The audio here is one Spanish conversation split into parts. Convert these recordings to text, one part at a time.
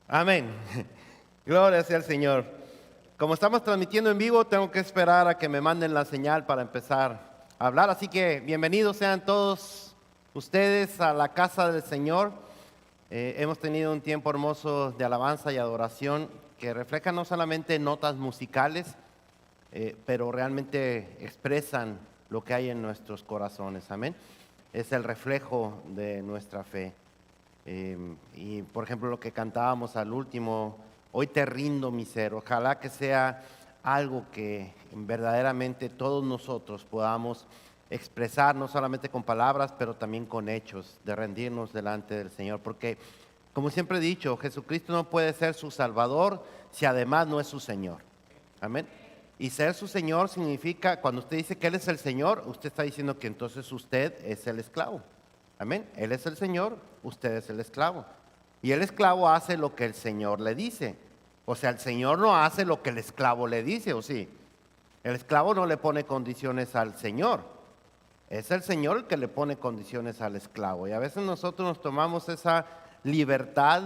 Amén. Gloria sea al Señor. Como estamos transmitiendo en vivo, tengo que esperar a que me manden la señal para empezar a hablar. Así que bienvenidos sean todos ustedes a la casa del Señor. Hemos tenido un tiempo hermoso de alabanza y adoración que refleja no solamente notas musicales, pero realmente expresan lo que hay en nuestros corazones. Amén. Es el reflejo de nuestra fe. Y por ejemplo lo que cantábamos al último, hoy te rindo mi ser, ojalá que sea algo que verdaderamente todos nosotros podamos expresar, no solamente con palabras, pero también con hechos, de rendirnos delante del Señor, porque como siempre he dicho, Jesucristo no puede ser su Salvador si además no es su Señor. Amén. Y ser su Señor significa, cuando usted dice que Él es el Señor, usted está diciendo que entonces usted es el esclavo. Amén. Él es el Señor, usted es el esclavo. Y el esclavo hace lo que el Señor le dice. O sea, el Señor no hace lo que el esclavo le dice, ¿o sí? El esclavo no le pone condiciones al Señor. Es el Señor el que le pone condiciones al esclavo. Y a veces nosotros nos tomamos esa libertad,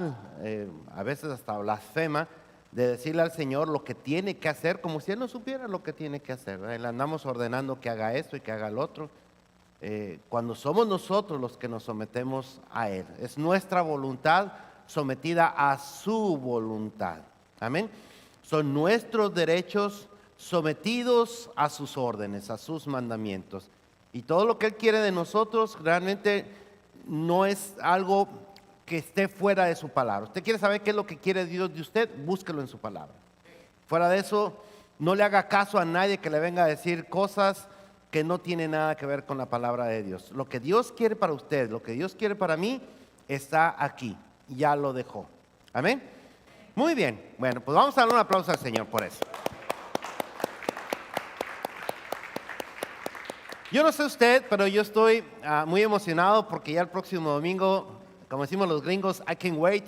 a veces hasta blasfema, de decirle al Señor lo que tiene que hacer, como si Él no supiera lo que tiene que hacer. Le andamos ordenando que haga esto y que haga el otro. Cuando somos nosotros los que nos sometemos a Él. Es nuestra voluntad sometida a su voluntad. Amén. Son nuestros derechos sometidos a sus órdenes, a sus mandamientos. Y todo lo que Él quiere de nosotros realmente no es algo que esté fuera de su palabra. Usted quiere saber qué es lo que quiere Dios de usted, búsquelo en su palabra. Fuera de eso, no le haga caso a nadie que le venga a decir cosas que no tiene nada que ver con la palabra de Dios. Lo que Dios quiere para usted, lo que Dios quiere para mí, está aquí. Ya lo dejó. Amén. Muy bien. Bueno, pues vamos a darle un aplauso al Señor por eso. Yo no sé usted, pero yo estoy muy emocionado porque ya el próximo domingo, como decimos los gringos, I can't wait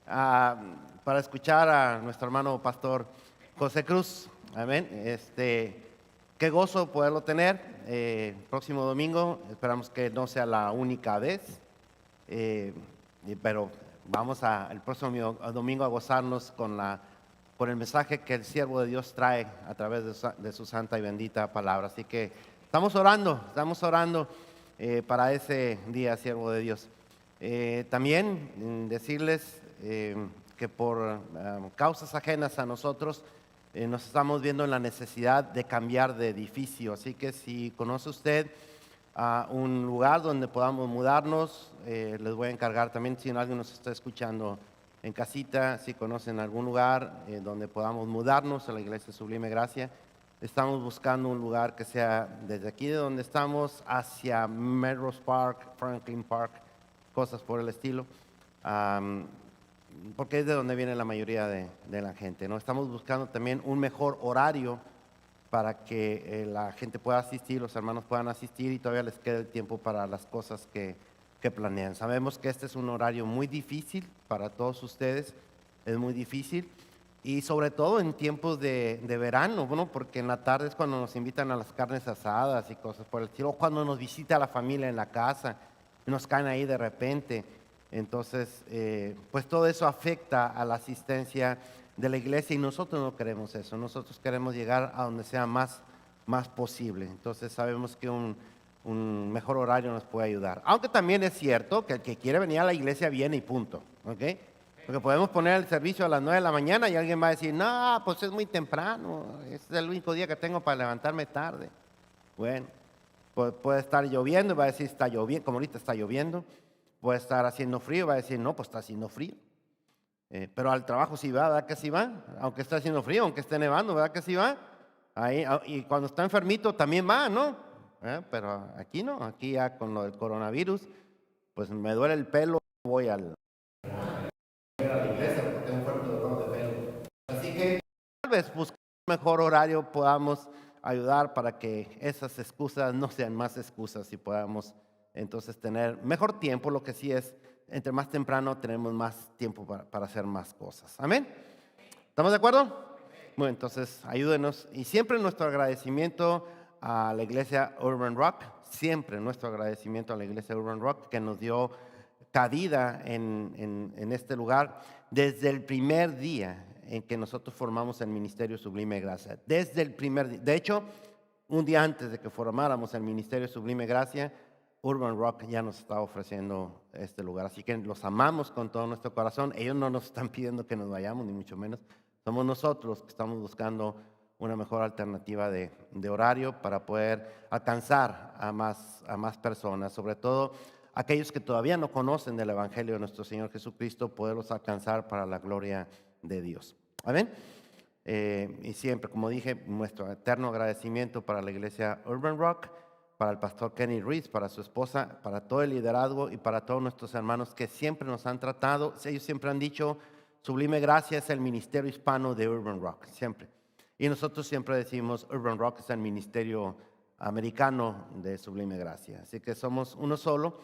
para escuchar a nuestro hermano pastor José Cruz. Amén. Qué gozo poderlo tener próximo domingo. Esperamos que no sea la única vez, pero vamos el próximo domingo a gozarnos con el mensaje que el siervo de Dios trae a través de su santa y bendita palabra. Así que estamos orando para ese día, siervo de Dios. También decirles que por causas ajenas a nosotros, nos estamos viendo en la necesidad de cambiar de edificio. Así que si conoce usted un lugar donde podamos mudarnos, les voy a encargar también, si alguien nos está escuchando en casita, si conocen algún lugar donde podamos mudarnos a la Iglesia Sublime Gracia. Estamos buscando un lugar que sea desde aquí de donde estamos hacia Melrose Park, Franklin Park, cosas por el estilo. Porque es de donde viene la mayoría de la gente, ¿no? Estamos buscando también un mejor horario para que la gente pueda asistir, los hermanos puedan asistir y todavía les quede el tiempo para las cosas que planean. Sabemos que este es un horario muy difícil para todos ustedes, es muy difícil y sobre todo en tiempos de verano, bueno, porque en la tarde es cuando nos invitan a las carnes asadas y cosas por el estilo, o cuando nos visita la familia en la casa y nos caen ahí de repente. Entonces, pues todo eso afecta a la asistencia de la iglesia y nosotros no queremos eso. Nosotros queremos llegar a donde sea más posible. Entonces sabemos que un mejor horario nos puede ayudar. Aunque también es cierto que el que quiere venir a la iglesia viene y punto. ¿Ok? Porque podemos poner el servicio a las 9 de la mañana y alguien va a decir, no, pues es muy temprano. Es el único día que tengo para levantarme tarde. Bueno, puede estar lloviendo y va a decir, está lloviendo, como ahorita está lloviendo. Puede estar haciendo frío, va a decir, no, pues está haciendo frío. Pero al trabajo sí va, ¿verdad que sí va? Aunque esté haciendo frío, aunque esté nevando, ¿verdad que sí va? Ahí, y cuando está enfermito también va, ¿no? Pero aquí no, aquí ya con lo del coronavirus, pues me duele el pelo, voy a la iglesia porque tengo un fuerte dolor de pelo. Así que tal vez buscar un mejor horario podamos ayudar para que esas excusas no sean más excusas y podamos entonces tener mejor tiempo. Lo que sí es, entre más temprano tenemos más tiempo para hacer más cosas. Amén. ¿Estamos de acuerdo? Bueno, entonces ayúdenos. Y siempre nuestro agradecimiento a la iglesia Urban Rock, siempre nuestro agradecimiento a la iglesia Urban Rock que nos dio cabida en este lugar. desde el primer día en que nosotros formamos el Ministerio Sublime Gracia. Desde el primer día. De hecho, un día antes de que formáramos el Ministerio Sublime Gracia, Urban Rock ya nos está ofreciendo este lugar. Así que los amamos con todo nuestro corazón. Ellos no nos están pidiendo que nos vayamos, ni mucho menos. Somos nosotros que estamos buscando una mejor alternativa de horario para poder alcanzar a más personas, sobre todo aquellos que todavía no conocen del Evangelio de nuestro Señor Jesucristo, poderlos alcanzar para la gloria de Dios. Amén. Y siempre, como dije, nuestro eterno agradecimiento para la iglesia Urban Rock, para el pastor Kenny Reese, para su esposa, para todo el liderazgo y para todos nuestros hermanos que siempre nos han tratado. Ellos siempre han dicho, Sublime Gracia es el ministerio hispano de Urban Rock, siempre. Y nosotros siempre decimos, Urban Rock es el ministerio americano de Sublime Gracia. Así que somos uno solo,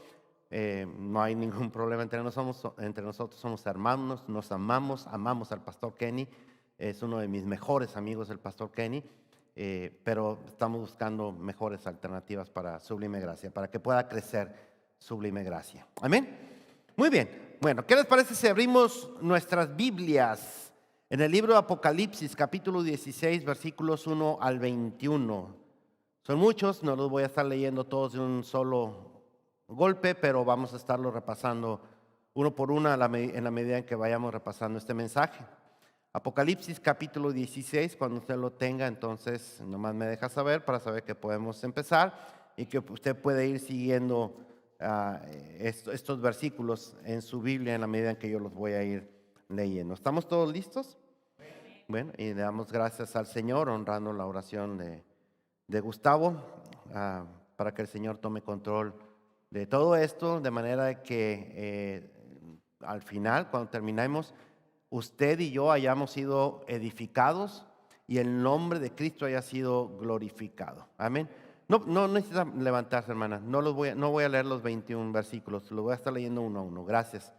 no hay ningún problema entre nosotros somos hermanos, nos amamos al pastor Kenny. Es uno de mis mejores amigos el pastor Kenny, pero estamos buscando mejores alternativas para Sublime Gracia, para que pueda crecer Sublime Gracia. Amén. Muy bien. Bueno, ¿qué les parece si abrimos nuestras Biblias en el libro de Apocalipsis, capítulo 16, versículos 1 al 21? Son muchos, no los voy a estar leyendo todos de un solo golpe, pero vamos a estarlo repasando uno por uno en la medida en que vayamos repasando este mensaje. Apocalipsis capítulo 16, cuando usted lo tenga, entonces nomás me deja saber para saber que podemos empezar y que usted puede ir siguiendo estos versículos en su Biblia en la medida en que yo los voy a ir leyendo. ¿Estamos todos listos? Bueno, y le damos gracias al Señor, honrando la oración de Gustavo, para que el Señor tome control de todo esto, de manera que al final, cuando terminemos, usted y yo hayamos sido edificados y el nombre de Cristo haya sido glorificado. Amén. No necesita levantarse, hermana. No voy a leer los 21 versículos. Los voy a estar leyendo uno a uno. Gracias.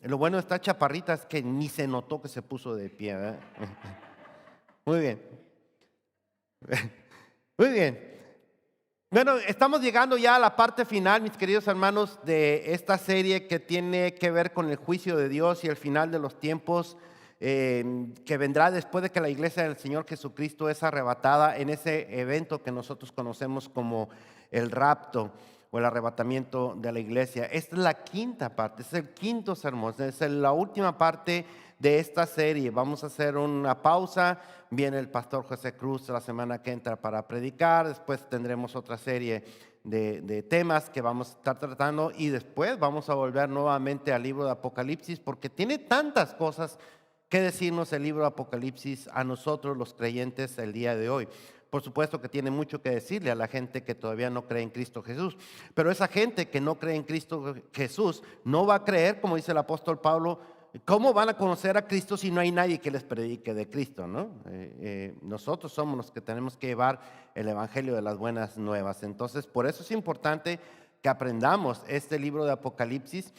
Lo bueno de esta chaparrita es que ni se notó que se puso de pie, ¿verdad? Muy bien. Muy bien. Bueno, estamos llegando ya a la parte final, mis queridos hermanos, de esta serie que tiene que ver con el juicio de Dios y el final de los tiempos, que vendrá después de que la iglesia del Señor Jesucristo es arrebatada en ese evento que nosotros conocemos como el rapto o el arrebatamiento de la iglesia. Esta es la quinta parte, es el quinto sermón, es la última parte de esta serie. Vamos a hacer una pausa. Viene el pastor José Cruz la semana que entra para predicar. Después tendremos otra serie de temas que vamos a estar tratando y después vamos a volver nuevamente al libro de Apocalipsis, porque tiene tantas cosas que decirnos el libro de Apocalipsis a nosotros los creyentes el día de hoy. Por supuesto que tiene mucho que decirle a la gente que todavía no cree en Cristo Jesús, pero esa gente que no cree en Cristo Jesús no va a creer, como dice el apóstol Pablo. ¿Cómo van a conocer a Cristo si no hay nadie que les predique de Cristo, ¿no? Nosotros somos los que tenemos que llevar el evangelio de las buenas nuevas. Entonces, por eso es importante que aprendamos este libro de Apocalipsis,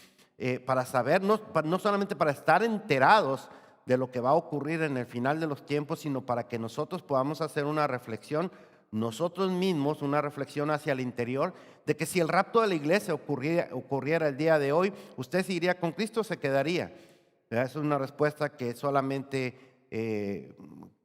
para saber, no solamente para estar enterados de lo que va a ocurrir en el final de los tiempos, sino para que nosotros podamos hacer una reflexión nosotros mismos, una reflexión hacia el interior, de que si el rapto de la iglesia ocurriera el día de hoy, ¿usted se iría con Cristo o se quedaría? Es una respuesta que solamente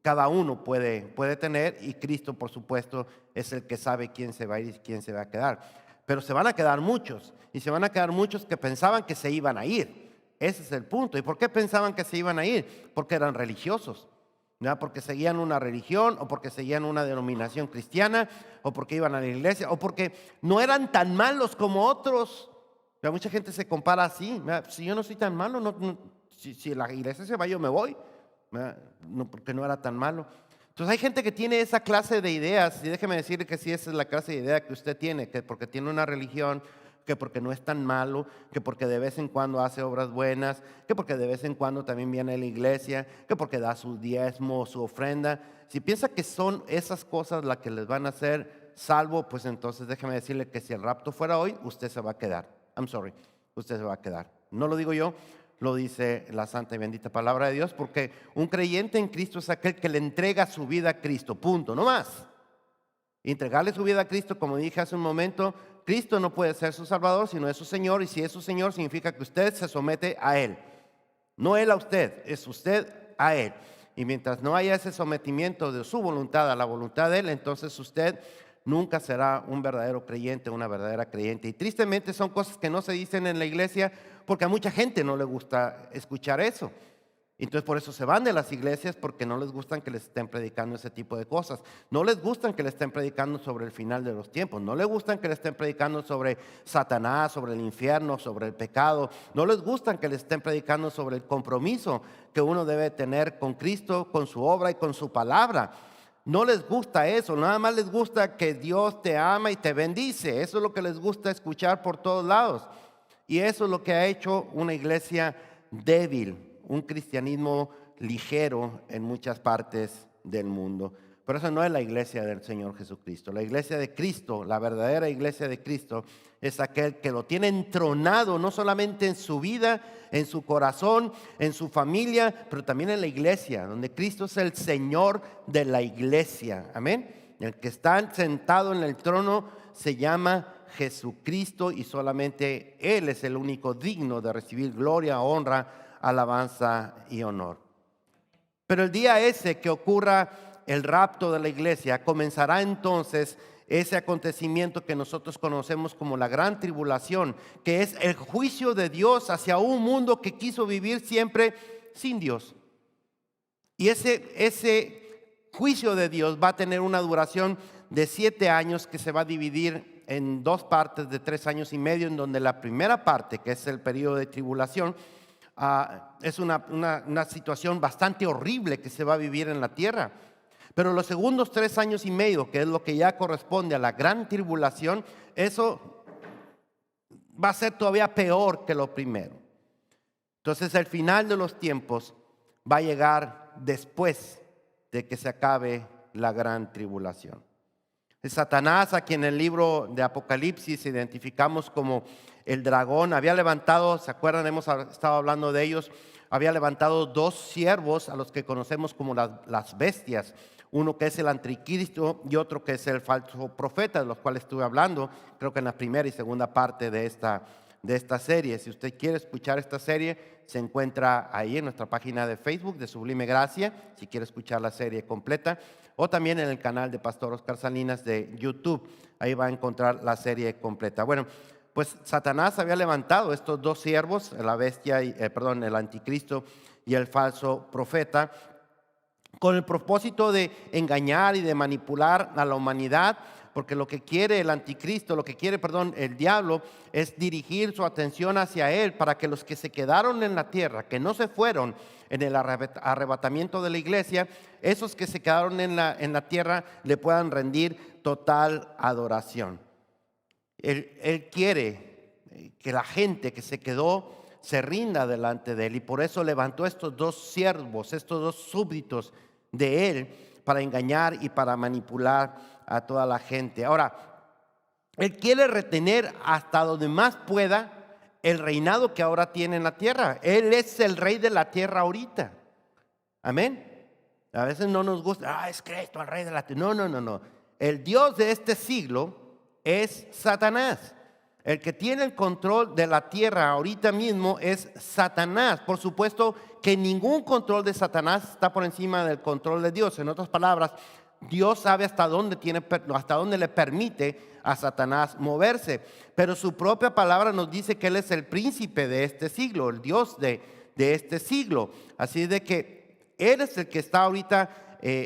cada uno puede tener, y Cristo, por supuesto, es el que sabe quién se va a ir y quién se va a quedar. Pero se van a quedar muchos, y se van a quedar muchos que pensaban que se iban a ir. Ese es el punto. ¿Y por qué pensaban que se iban a ir? Porque eran religiosos, ¿no? Porque seguían una religión, o porque seguían una denominación cristiana, o porque iban a la iglesia, o porque no eran tan malos como otros. Mucha gente se compara así. Si yo no soy tan malo, si la iglesia se va, yo me voy, no, porque no era tan malo. Entonces hay gente que tiene esa clase de ideas, y déjeme decirle que si esa es la clase de idea que usted tiene, que porque tiene una religión, que porque no es tan malo, que porque de vez en cuando hace obras buenas, que porque de vez en cuando también viene a la iglesia, que porque da su diezmo, su ofrenda. Si piensa que son esas cosas las que les van a hacer salvo, pues entonces déjeme decirle que si el rapto fuera hoy, usted se va a quedar. Usted se va a quedar. No lo digo yo, lo dice la santa y bendita palabra de Dios, porque un creyente en Cristo es aquel que le entrega su vida a Cristo, punto, no más. Entregarle su vida a Cristo, como dije hace un momento, Cristo no puede ser su Salvador, sino es su Señor, y si es su Señor significa que usted se somete a Él. No Él a usted, es usted a Él. Y mientras no haya ese sometimiento de su voluntad a la voluntad de Él, entonces usted nunca será un verdadero creyente, una verdadera creyente. Y tristemente son cosas que no se dicen en la iglesia porque a mucha gente no le gusta escuchar eso. Entonces por eso se van de las iglesias, porque no les gustan que les estén predicando ese tipo de cosas. No les gustan que les estén predicando sobre el final de los tiempos. No les gustan que les estén predicando sobre Satanás, sobre el infierno, sobre el pecado. No les gustan que les estén predicando sobre el compromiso que uno debe tener con Cristo, con su obra y con su palabra. No les gusta eso, nada más les gusta que Dios te ama y te bendice. Eso es lo que les gusta escuchar por todos lados. Y eso es lo que ha hecho una iglesia débil, un cristianismo ligero en muchas partes del mundo. Pero eso no es la iglesia del Señor Jesucristo. La iglesia de Cristo, la verdadera iglesia de Cristo, es aquel que lo tiene entronado no solamente en su vida, en su corazón, en su familia, pero también en la iglesia, donde Cristo es el Señor de la iglesia. Amén. El que está sentado en el trono se llama Jesucristo, y solamente Él es el único digno de recibir gloria, honra, alabanza y honor. Pero el día ese que ocurra el rapto de la iglesia, comenzará entonces ese acontecimiento que nosotros conocemos como la gran tribulación, que es el juicio de Dios hacia un mundo que quiso vivir siempre sin Dios. Y ese juicio de Dios va a tener una duración de 7 años, que se va a dividir en 2 partes de 3 años y medio, en donde la primera parte, que es el periodo de tribulación, es una situación bastante horrible que se va a vivir en la tierra. Pero los segundos 3 años y medio, que es lo que ya corresponde a la gran tribulación, eso va a ser todavía peor que lo primero. Entonces el final de los tiempos va a llegar después de que se acabe la gran tribulación. Satanás, a quien en el libro de Apocalipsis identificamos como el dragón, había levantado, ¿se acuerdan? Hemos estado hablando de ellos. Había levantado 2 siervos a los que conocemos como las bestias. Uno que es el anticristo y otro que es el falso profeta, de los cuales estuve hablando, creo que en la primera y segunda parte de esta serie. Si usted quiere escuchar esta serie, se encuentra ahí en nuestra página de Facebook de Sublime Gracia, si quiere escuchar la serie completa, o también en el canal de Pastor Oscar Salinas de YouTube. Ahí va a encontrar la serie completa. Bueno, pues Satanás había levantado estos 2 siervos, la bestia, el anticristo y el falso profeta, con el propósito de engañar y de manipular a la humanidad, porque lo que quiere el anticristo, el diablo, es dirigir su atención hacia él, para que los que se quedaron en la tierra, que no se fueron en el arrebatamiento de la iglesia, esos que se quedaron en la tierra le puedan rendir total adoración. Él quiere que la gente que se quedó se rinda delante de él, y por eso levantó estos 2 siervos, estos 2 súbditos de él, para engañar y para manipular a toda la gente. Ahora, él quiere retener hasta donde más pueda el reinado que ahora tiene en la tierra. Él es el rey de la tierra ahorita. Amén. A veces no nos gusta, es Cristo el rey de la tierra. No. El Dios de este siglo es Satanás. El que tiene el control de la tierra ahorita mismo es Satanás. Por supuesto que ningún control de Satanás está por encima del control de Dios. En otras palabras, Dios sabe hasta dónde le permite a Satanás moverse. Pero su propia palabra nos dice que Él es el príncipe de este siglo, el Dios de este siglo. Así de que Él es el que está ahorita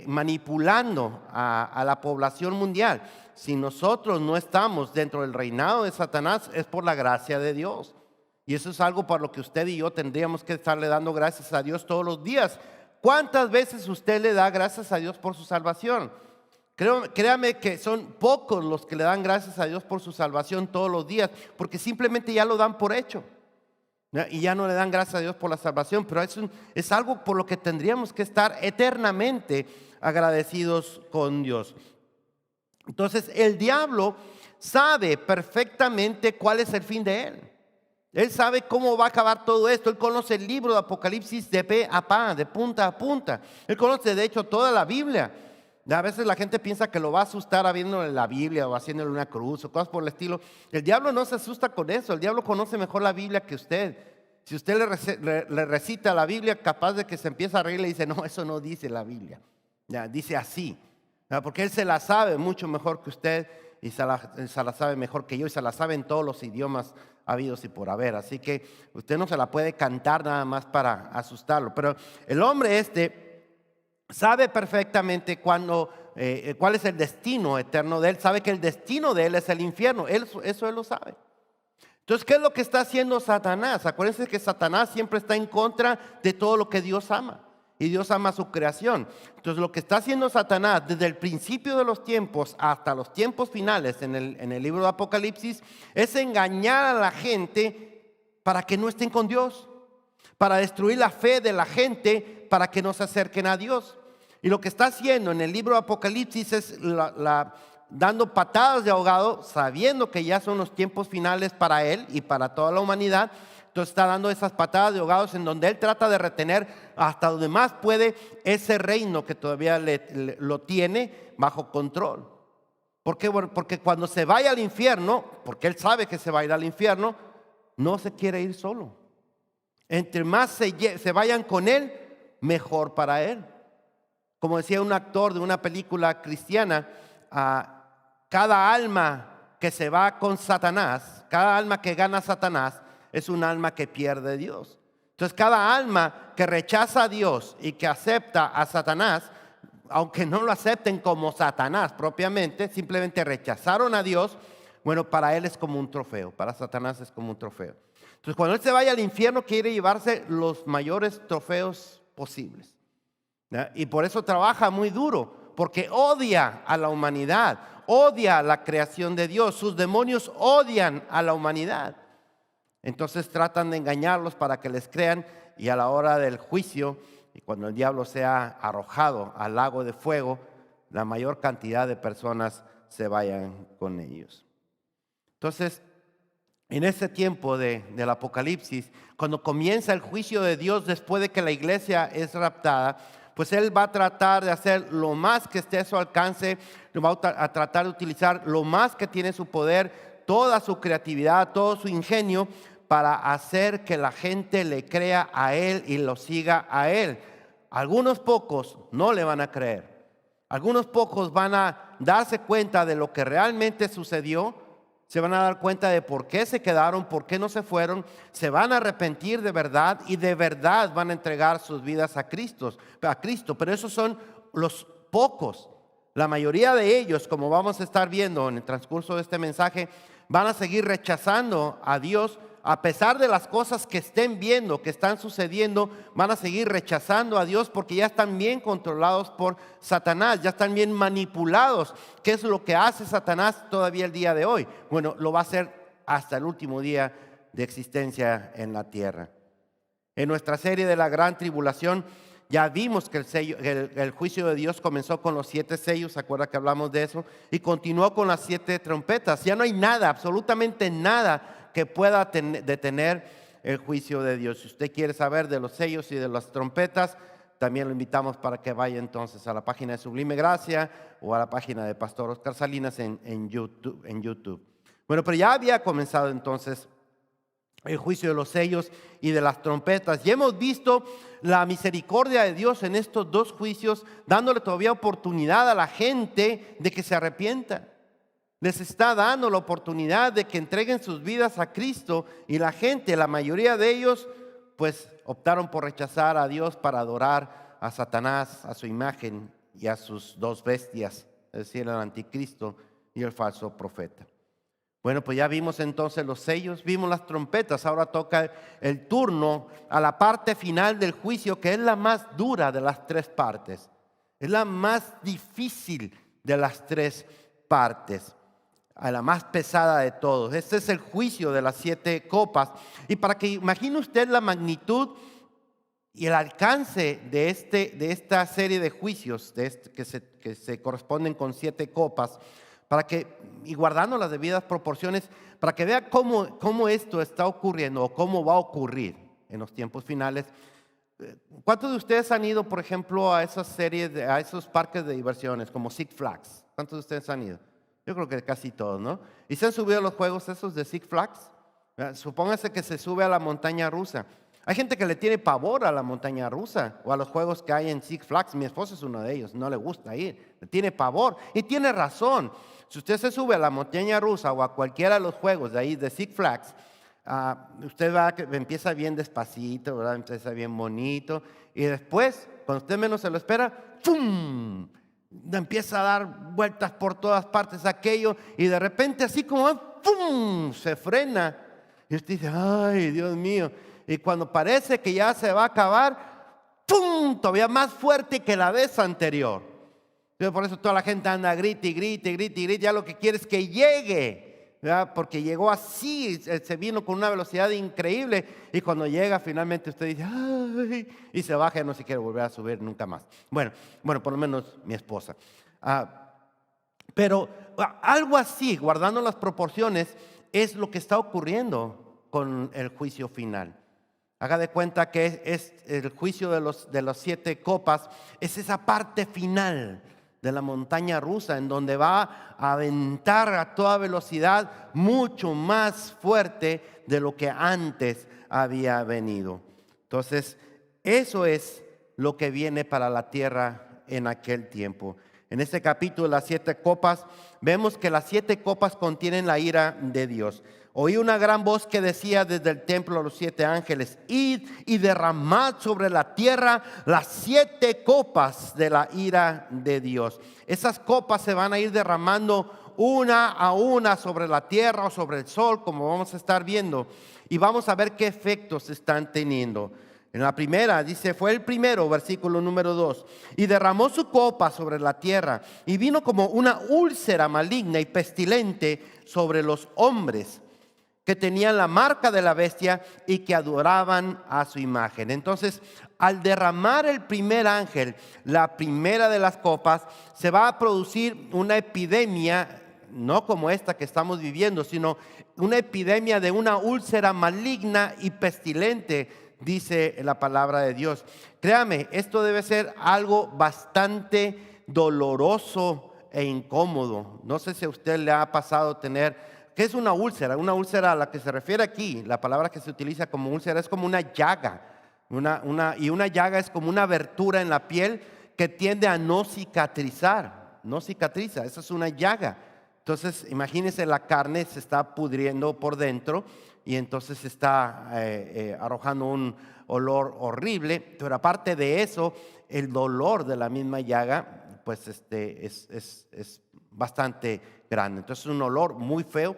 manipulando a la población mundial. Si nosotros no estamos dentro del reinado de Satanás, es por la gracia de Dios. Y eso es algo por lo que usted y yo tendríamos que estarle dando gracias a Dios todos los días. ¿Cuántas veces usted le da gracias a Dios por su salvación? Créame que son pocos los que le dan gracias a Dios por su salvación todos los días, porque simplemente ya lo dan por hecho, ¿no? Y ya no le dan gracias a Dios por la salvación. Pero es algo por lo que tendríamos que estar eternamente agradecidos con Dios. Entonces el diablo sabe perfectamente cuál es el fin de él. Él sabe cómo va a acabar todo esto. Él conoce el libro de Apocalipsis de pe a pa, de punta a punta. Él conoce de hecho toda la Biblia. A veces la gente piensa que lo va a asustar habiéndole la Biblia o haciéndole una cruz o cosas por el estilo. El diablo no se asusta con eso. El diablo conoce mejor la Biblia que usted. Si usted le recita la Biblia, capaz de que se empieza a reír y le dice, no, eso no dice la Biblia. Ya, dice así. Porque él se la sabe mucho mejor que usted y se la sabe mejor que yo y se la sabe en todos los idiomas habidos y por haber. Así que usted no se la puede cantar nada más para asustarlo. Pero el hombre sabe perfectamente cuál es el destino eterno de él. Sabe que el destino de él es el infierno. Eso él lo sabe. Entonces, ¿qué es lo que está haciendo Satanás? Acuérdense que Satanás siempre está en contra de todo lo que Dios ama. Y Dios ama su creación. Entonces, lo que está haciendo Satanás desde el principio de los tiempos hasta los tiempos finales en el libro de Apocalipsis es engañar a la gente para que no estén con Dios, para destruir la fe de la gente, para que no se acerquen a Dios. Y lo que está haciendo en el libro de Apocalipsis es dando patadas de ahogado, sabiendo que ya son los tiempos finales para él y para toda la humanidad. Entonces está dando esas patadas de ahogados en donde él trata de retener hasta donde más puede ese reino que todavía lo tiene bajo control. ¿Por qué? Porque cuando se vaya al infierno, porque él sabe que se va a ir al infierno, no se quiere ir solo. Entre más se vayan con él, mejor para él. Como decía un actor de una película cristiana, cada alma que se va con Satanás, cada alma que gana a Satanás, es un alma que pierde a Dios. Entonces, cada alma que rechaza a Dios y que acepta a Satanás, aunque no lo acepten como Satanás propiamente, simplemente rechazaron a Dios, bueno, para él es como un trofeo, para Satanás es como un trofeo. Entonces, cuando él se vaya al infierno, quiere llevarse los mayores trofeos posibles. ¿Ya? Y por eso trabaja muy duro, porque odia a la humanidad, odia a la creación de Dios. Sus demonios odian a la humanidad. Entonces tratan de engañarlos para que les crean, y a la hora del juicio, y cuando el diablo sea arrojado al lago de fuego, la mayor cantidad de personas se vayan con ellos. Entonces, en ese tiempo del Apocalipsis, cuando comienza el juicio de Dios después de que la iglesia es raptada, pues él va a tratar de hacer lo más que esté a su alcance, va a tratar de utilizar lo más que tiene su poder, toda su creatividad, todo su ingenio, para hacer que la gente le crea a él y lo siga a él. Algunos pocos no le van a creer. Algunos pocos van a darse cuenta de lo que realmente sucedió. Se van a dar cuenta de por qué se quedaron, por qué no se fueron. Se van a arrepentir de verdad y de verdad van a entregar sus vidas a Cristo. Pero esos son los pocos. La mayoría de ellos, como vamos a estar viendo en el transcurso de este mensaje, van a seguir rechazando a Dios. A pesar de las cosas que estén viendo, que están sucediendo, van a seguir rechazando a Dios porque ya están bien controlados por Satanás, ya están bien manipulados. ¿Qué es lo que hace Satanás todavía el día de hoy? Bueno, lo va a hacer hasta el último día de existencia en la tierra. En nuestra serie de la Gran Tribulación ya vimos que el juicio de Dios comenzó con los 7 sellos, ¿se acuerda que hablamos de eso? Y continuó con las 7 trompetas. Ya no hay nada, absolutamente nada que pueda detener el juicio de Dios. Si usted quiere saber de los sellos y de las trompetas, también lo invitamos para que vaya entonces a la página de Sublime Gracia o a la página de Pastor Oscar Salinas en YouTube. Bueno, pero ya había comenzado entonces el juicio de los sellos y de las trompetas. Y hemos visto la misericordia de Dios en estos 2 juicios, dándole todavía oportunidad a la gente de que se arrepienta. Les está dando la oportunidad de que entreguen sus vidas a Cristo, y la gente, la mayoría de ellos, pues optaron por rechazar a Dios para adorar a Satanás, a su imagen y a sus 2 bestias, es decir, el anticristo y el falso profeta. Bueno, pues ya vimos entonces los sellos, vimos las trompetas. Ahora toca el turno a la parte final del juicio, que es la más dura de las 3 partes. Es la más difícil de las 3 partes. A la más pesada de todos. Este es el juicio de las 7 copas. Y para que imagine usted la magnitud y el alcance de esta serie de juicios que se corresponden con 7 copas, y guardando las debidas proporciones, para que vea cómo esto está ocurriendo o cómo va a ocurrir en los tiempos finales. ¿Cuántos de ustedes han ido, por ejemplo, a esas series, a esos parques de diversiones como Six Flags? ¿Cuántos de ustedes han ido? Yo creo que casi todos, ¿no? ¿Y se han subido a los juegos esos de Six Flags? Supóngase que se sube a la montaña rusa. Hay gente que le tiene pavor a la montaña rusa o a los juegos que hay en Six Flags. Mi esposo es uno de ellos, no le gusta ir, le tiene pavor y tiene razón. Si usted se sube a la montaña rusa o a cualquiera de los juegos de ahí de Six Flags, usted va, empieza bien despacito, ¿verdad? Empieza bien bonito y después, cuando usted menos se lo espera, ¡pum!, empieza a dar vueltas por todas partes aquello y de repente así como ¡pum!, se frena y usted dice, ay, Dios mío. Y cuando parece que ya se va a acabar, ¡pum!, todavía más fuerte que la vez anterior. Entonces, por eso toda la gente anda grite y grite y grite y grite. Ya lo que quiere es que llegue, ¿verdad? Porque llegó así, se vino con una velocidad increíble. Y cuando llega, finalmente usted dice, ¡ay!, y se baja y no se quiere volver a subir nunca más. Bueno, por lo menos mi esposa. Pero algo así, guardando las proporciones, es lo que está ocurriendo con el juicio final. Haga de cuenta que es el juicio de las 7 copas, es esa parte final de la montaña rusa en donde va a aventar a toda velocidad mucho más fuerte de lo que antes había venido. Entonces, eso es lo que viene para la tierra en aquel tiempo. En este capítulo, las 7 copas, vemos que las 7 copas contienen la ira de Dios. Oí una gran voz que decía desde el templo a los 7 ángeles: id y derramad sobre la tierra las 7 copas de la ira de Dios. Esas copas se van a ir derramando una a una sobre la tierra o sobre el sol, como vamos a estar viendo, y vamos a ver qué efectos están teniendo. En la primera dice, fue el primero, versículo número 2, y derramó su copa sobre la tierra, y vino como una úlcera maligna y pestilente sobre los hombres que tenían la marca de la bestia y que adoraban a su imagen. Entonces, al derramar el primer ángel, la primera de las copas, se va a producir una epidemia, no como esta que estamos viviendo, sino una epidemia de una úlcera maligna y pestilente, dice la palabra de Dios. Créame, esto debe ser algo bastante doloroso e incómodo. No sé si a usted le ha pasado tener... ¿Qué es una úlcera? Una úlcera a la que se refiere aquí, la palabra que se utiliza como úlcera es como una llaga. Y una llaga es como una abertura en la piel que tiende a no cicatrizar. No cicatriza, esa es una llaga. Entonces, imagínense, la carne se está pudriendo por dentro y entonces está arrojando un olor horrible. Pero aparte de eso, el dolor de la misma llaga, pues es bastante grande. Entonces es un olor muy feo,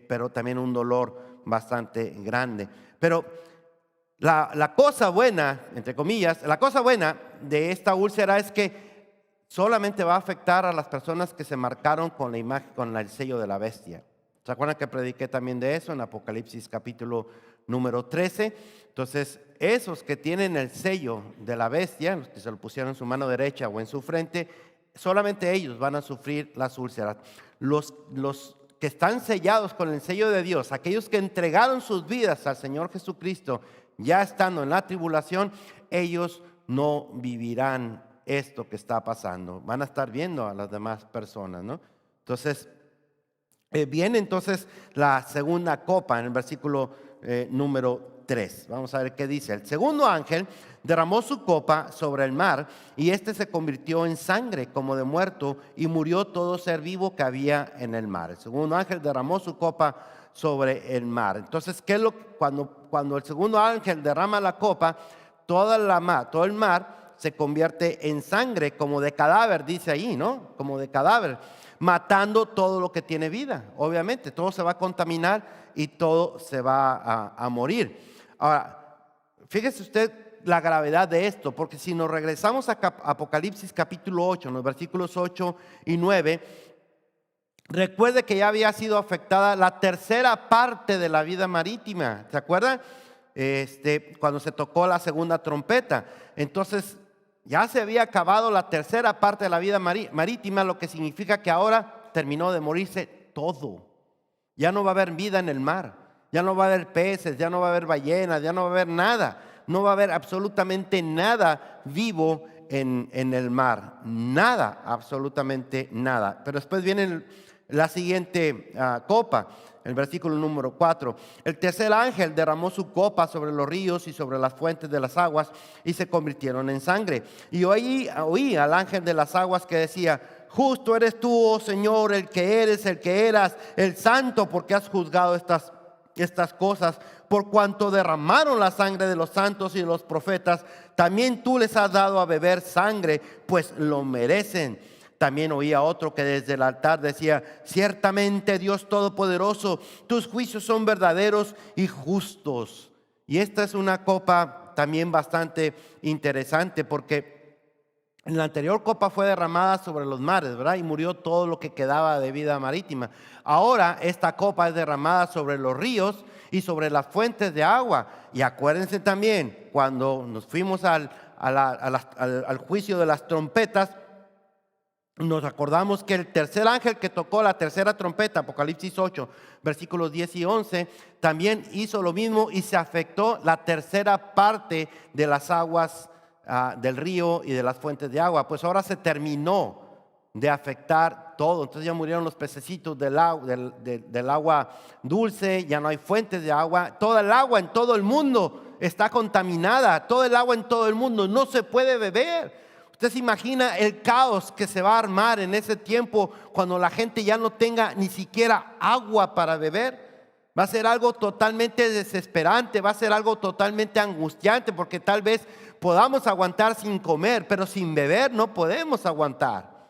pero también un dolor bastante grande. Pero la cosa buena, entre comillas, la cosa buena de esta úlcera es que solamente va a afectar a las personas que se marcaron con la imagen, con el sello de la bestia. ¿Se acuerdan que prediqué también de eso en Apocalipsis capítulo número 13? Entonces, esos que tienen el sello de la bestia, los que se lo pusieron en su mano derecha o en su frente, solamente ellos van a sufrir las úlceras. Los que están sellados con el sello de Dios, aquellos que entregaron sus vidas al Señor Jesucristo, ya estando en la tribulación, ellos no vivirán esto que está pasando. Van a estar viendo a las demás personas, ¿no? Entonces, viene entonces la segunda copa en el versículo número 3. Vamos a ver qué dice. El segundo ángel derramó su copa sobre el mar y este se convirtió en sangre como de muerto y murió todo ser vivo que había en el mar. El segundo ángel derramó su copa sobre el mar. Entonces, ¿qué es lo cuando el segundo ángel derrama la copa, todo el mar se convierte en sangre como de cadáver, dice ahí, ¿no? Como de cadáver, matando todo lo que tiene vida. Obviamente, todo se va a contaminar y todo se va a morir. Ahora, fíjese usted la gravedad de esto, porque si nos regresamos a Apocalipsis capítulo 8, en los versículos 8 y 9, recuerde que ya había sido afectada la tercera parte de la vida marítima. ¿Se acuerdan? Cuando se tocó la segunda trompeta. Entonces, ya se había acabado la tercera parte de la vida marítima, lo que significa que ahora terminó de morirse todo. Ya no va a haber vida en el mar, ya no va a haber peces, ya no va a haber ballenas, ya no va a haber nada. no va a haber absolutamente nada vivo en el mar. Nada, absolutamente nada. Pero después viene la siguiente copa. El versículo número 4. El tercer ángel derramó su copa sobre los ríos y sobre las fuentes de las aguas y se convirtieron en sangre. Y oí al ángel de las aguas que decía: justo eres tú, oh Señor, el que eres, el que eras, el santo, porque has juzgado estas cosas. Por cuanto derramaron la sangre de los santos y de los profetas, también tú les has dado a beber sangre, pues lo merecen. También oía otro que desde el altar decía: ciertamente, Dios Todopoderoso, tus juicios son verdaderos y justos. Y esta es una copa también bastante interesante, porque en la anterior copa fue derramada sobre los mares, ¿verdad? Y murió todo lo que quedaba de vida marítima. Ahora esta copa es derramada sobre los ríos y sobre las fuentes de agua. Y acuérdense también, cuando nos fuimos al juicio de las trompetas, nos acordamos que el tercer ángel que tocó la tercera trompeta, Apocalipsis 8, versículos 10 y 11, también hizo lo mismo y se afectó la tercera parte de las aguas del río y de las fuentes de agua. Pues ahora se terminó de afectar todo. Entonces ya murieron los pececitos del agua dulce, ya no hay fuentes de agua. Toda el agua en todo el mundo está contaminada, todo el agua en todo el mundo no se puede beber. Usted se imagina el caos que se va a armar en ese tiempo cuando la gente ya no tenga ni siquiera agua para beber. Va a ser algo totalmente desesperante, va a ser algo totalmente angustiante, porque tal vez podamos aguantar sin comer, pero sin beber no podemos aguantar.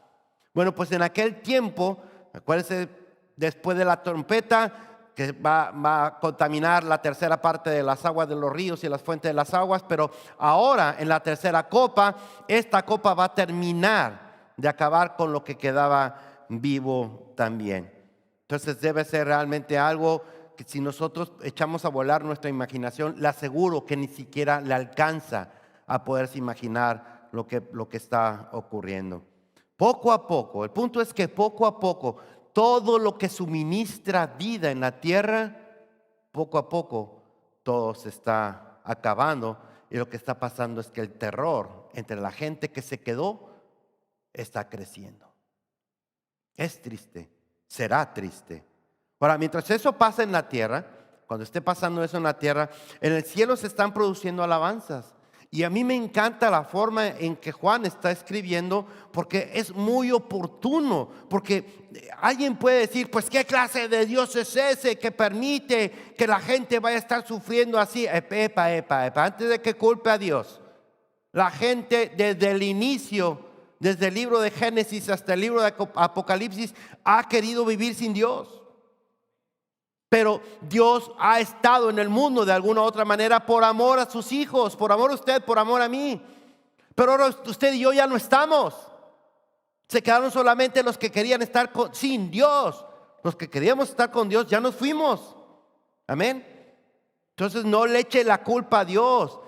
Bueno, pues en aquel tiempo, acuérdense, después de la trompeta, que va a contaminar la tercera parte de las aguas de los ríos y las fuentes de las aguas, pero ahora en la tercera copa, esta copa va a terminar de acabar con lo que quedaba vivo también. Entonces debe ser realmente algo que, si nosotros echamos a volar nuestra imaginación, le aseguro que ni siquiera le alcanza a poderse imaginar lo que está ocurriendo. Poco a poco, el punto es que poco a poco, todo lo que suministra vida en la tierra, poco a poco todo se está acabando, y lo que está pasando es que el terror entre la gente que se quedó está creciendo. Es triste, será triste. Ahora, mientras eso pasa en la tierra, cuando esté pasando eso en la tierra, en el cielo se están produciendo alabanzas. Y a mí me encanta la forma en que Juan está escribiendo, porque es muy oportuno. Porque alguien puede decir: pues ¿qué clase de Dios es ese que permite que la gente vaya a estar sufriendo así? Epa. Antes de que culpe a Dios, la gente desde el inicio, desde el libro de Génesis hasta el libro de Apocalipsis, ha querido vivir sin Dios. Pero Dios ha estado en el mundo de alguna u otra manera por amor a sus hijos, por amor a usted, por amor a mí. Pero ahora usted y yo ya no estamos. Se quedaron solamente los que querían estar sin Dios. Los que queríamos estar con Dios ya nos fuimos. Amén. Entonces no le eche la culpa a Dios.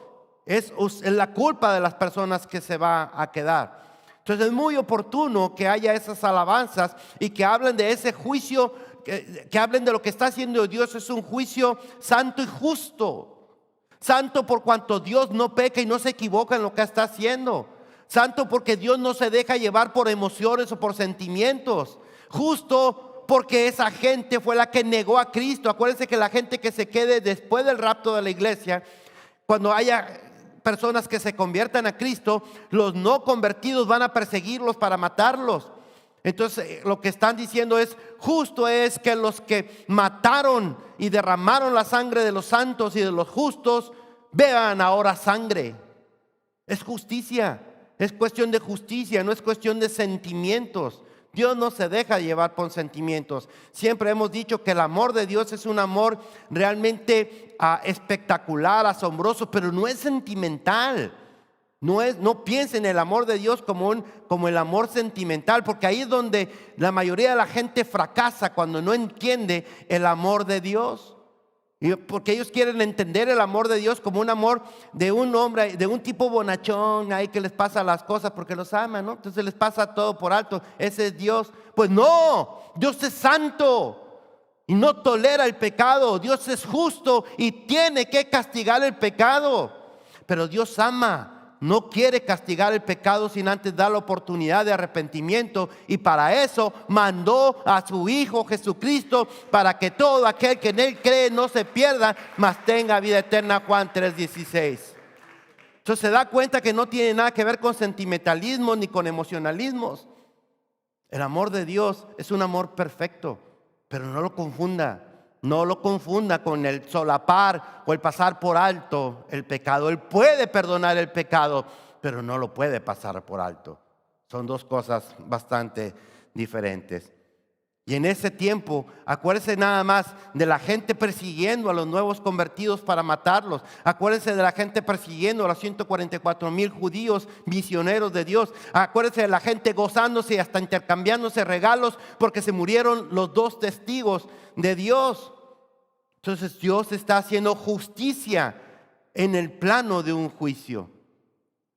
Es la culpa de las personas que se va a quedar. Entonces es muy oportuno que haya esas alabanzas y que hablen de ese juicio, que hablen de lo que está haciendo Dios. Es un juicio santo y justo. Santo por cuanto Dios no peca y no se equivoca en lo que está haciendo. Santo porque Dios no se deja llevar por emociones o por sentimientos. Justo porque esa gente fue la que negó a Cristo. Acuérdense que la gente que se quede después del rapto de la iglesia, cuando haya personas que se conviertan a Cristo, los no convertidos van a perseguirlos para matarlos. Entonces lo que están diciendo es: justo es que los que mataron y derramaron la sangre de los santos y de los justos beban ahora sangre. Es justicia, es cuestión de justicia, no es cuestión de sentimientos. Dios no se deja llevar por sentimientos. Siempre hemos dicho que el amor de Dios es un amor realmente espectacular, asombroso, pero no es sentimental. No piensen en el amor de Dios como el amor sentimental, porque ahí es donde la mayoría de la gente fracasa, cuando no entiende el amor de Dios. Y porque ellos quieren entender el amor de Dios como un amor de un hombre, de un tipo bonachón, ahí que les pasa las cosas porque los ama, ¿no? Entonces les pasa todo por alto. Ese es Dios. Pues no, Dios es santo y no tolera el pecado. Dios es justo y tiene que castigar el pecado. Pero Dios ama, no quiere castigar el pecado sin antes dar la oportunidad de arrepentimiento. Y para eso mandó a su Hijo Jesucristo, para que todo aquel que en Él cree no se pierda, mas tenga vida eterna. Juan 3:16. Entonces se da cuenta que no tiene nada que ver con sentimentalismo ni con emocionalismos. El amor de Dios es un amor perfecto, pero no lo confunda. No lo confunda con el solapar o el pasar por alto el pecado. Él puede perdonar el pecado, pero no lo puede pasar por alto. Son dos cosas bastante diferentes. Y en ese tiempo, acuérdense nada más de la gente persiguiendo a los nuevos convertidos para matarlos. Acuérdense de la gente persiguiendo a los 144,000 judíos misioneros de Dios. Acuérdense de la gente gozándose y hasta intercambiándose regalos porque se murieron los dos testigos de Dios. Entonces Dios está haciendo justicia en el plano de un juicio.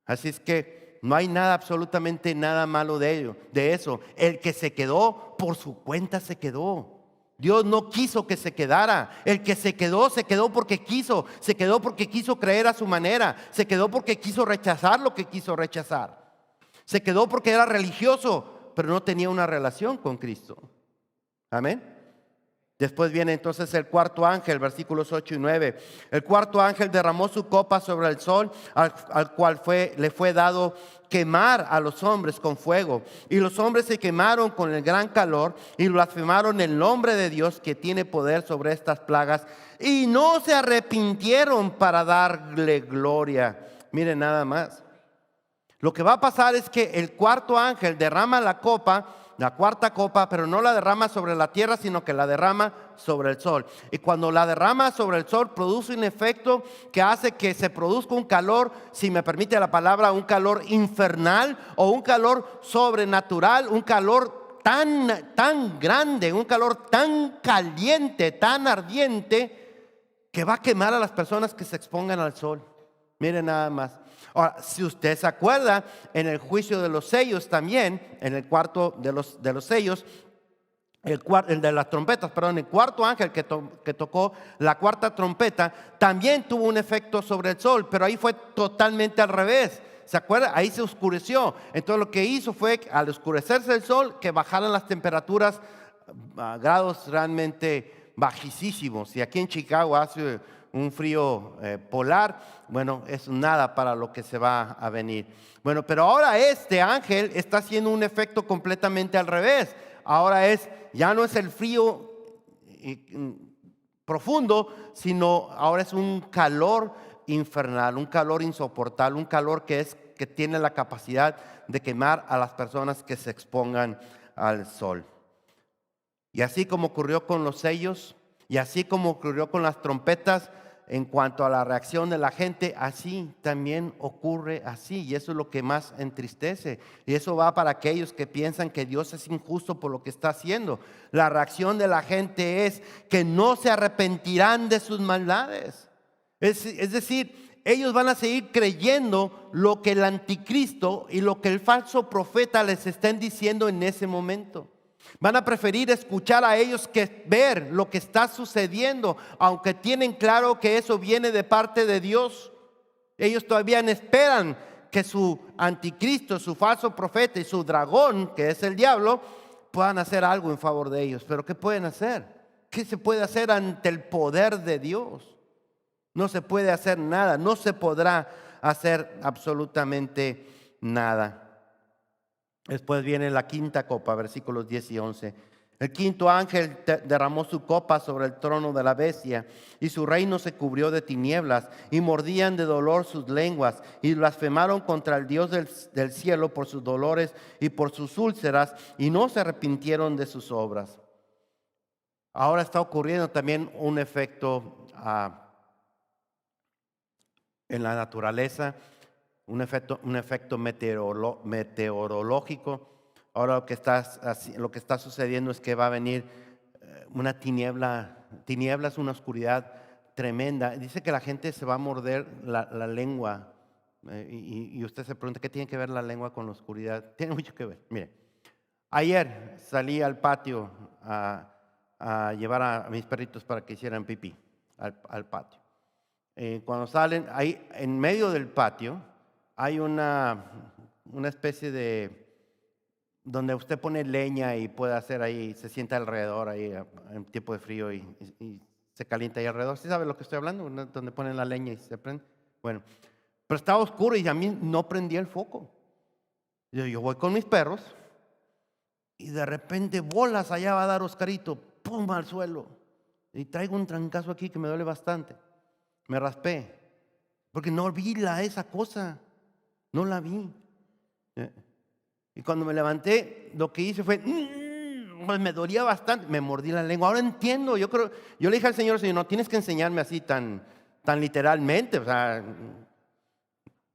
Así es que no hay nada, absolutamente nada malo de eso. El que se quedó, por su cuenta se quedó. Dios no quiso que se quedara. El que se quedó porque quiso. Se quedó porque quiso creer a su manera. Se quedó porque quiso rechazar lo que quiso rechazar. Se quedó porque era religioso, pero no tenía una relación con Cristo. Amén. Después viene entonces el cuarto ángel, versículos 8 y 9. El cuarto ángel derramó su copa sobre el sol, al cual le fue dado quemar a los hombres con fuego. Y los hombres se quemaron con el gran calor y blasfemaron el nombre de Dios, que tiene poder sobre estas plagas, y no se arrepintieron para darle gloria. Miren nada más. Lo que va a pasar es que el cuarto ángel derrama la copa, la cuarta copa, pero no la derrama sobre la tierra, sino que la derrama sobre el sol. Y cuando la derrama sobre el sol, produce un efecto que hace que se produzca un calor, si me permite la palabra, un calor infernal o un calor sobrenatural, un calor tan grande, un calor tan caliente, tan ardiente, que va a quemar a las personas que se expongan al sol. Miren nada más. Ahora, si usted se acuerda, en el juicio de los sellos también, en el cuarto de los sellos, el de las trompetas, perdón, el cuarto ángel que tocó la cuarta trompeta, también tuvo un efecto sobre el sol, pero ahí fue totalmente al revés. ¿Se acuerda? Ahí se oscureció. Entonces lo que hizo fue, al oscurecerse el sol, que bajaran las temperaturas a grados realmente bajísimos. Y aquí en Chicago hace un frío polar, bueno, es nada para lo que se va a venir. Bueno, pero ahora este ángel está haciendo un efecto completamente al revés. Ahora ya no es el frío profundo, sino ahora es un calor infernal, un calor insoportable, un calor que tiene la capacidad de quemar a las personas que se expongan al sol. Y así como ocurrió con los sellos, y así como ocurrió con las trompetas, en cuanto a la reacción de la gente, así también ocurre así. Y eso es lo que más entristece. Y eso va para aquellos que piensan que Dios es injusto por lo que está haciendo. La reacción de la gente es que no se arrepentirán de sus maldades. Es decir, ellos van a seguir creyendo lo que el anticristo y lo que el falso profeta les estén diciendo en ese momento. Van a preferir escuchar a ellos que ver lo que está sucediendo, aunque tienen claro que eso viene de parte de Dios. Ellos todavía esperan que su anticristo, su falso profeta y su dragón, que es el diablo, puedan hacer algo en favor de ellos. Pero ¿qué pueden hacer? ¿Qué se puede hacer ante el poder de Dios? No se puede hacer nada, no se podrá hacer absolutamente nada. Después viene la quinta copa, versículos 10 y 11. El quinto ángel derramó su copa sobre el trono de la bestia, y su reino se cubrió de tinieblas, y mordían de dolor sus lenguas, y blasfemaron contra el Dios del cielo por sus dolores y por sus úlceras, y no se arrepintieron de sus obras. Ahora está ocurriendo también un efecto en la naturaleza, un efecto meteorológico. Ahora lo que está sucediendo es que va a venir una tinieblas, una oscuridad tremenda. Dice que la gente se va a morder la lengua. Y usted se pregunta, ¿qué tiene que ver la lengua con la oscuridad? Tiene mucho que ver. Mire, ayer salí al patio a llevar a mis perritos para que hicieran pipí al patio. cuando salen, ahí en medio del patio hay una especie de donde usted pone leña y puede hacer ahí, se sienta alrededor ahí en tiempo de frío y se calienta ahí alrededor. ¿Sí sabe lo que estoy hablando? ¿No? Donde ponen la leña y se prende. Bueno, pero estaba oscuro y a mí no prendía el foco. Yo voy con mis perros y de repente bolas, allá va a dar Oscarito, pum, al suelo. Y traigo un trancazo aquí que me duele bastante. Me raspé porque no vi esa cosa, no la vi. Y cuando me levanté, lo que hice fue, pues me dolía bastante, me mordí la lengua. Ahora entiendo, yo le dije al Señor, no tienes que enseñarme así tan literalmente, o sea,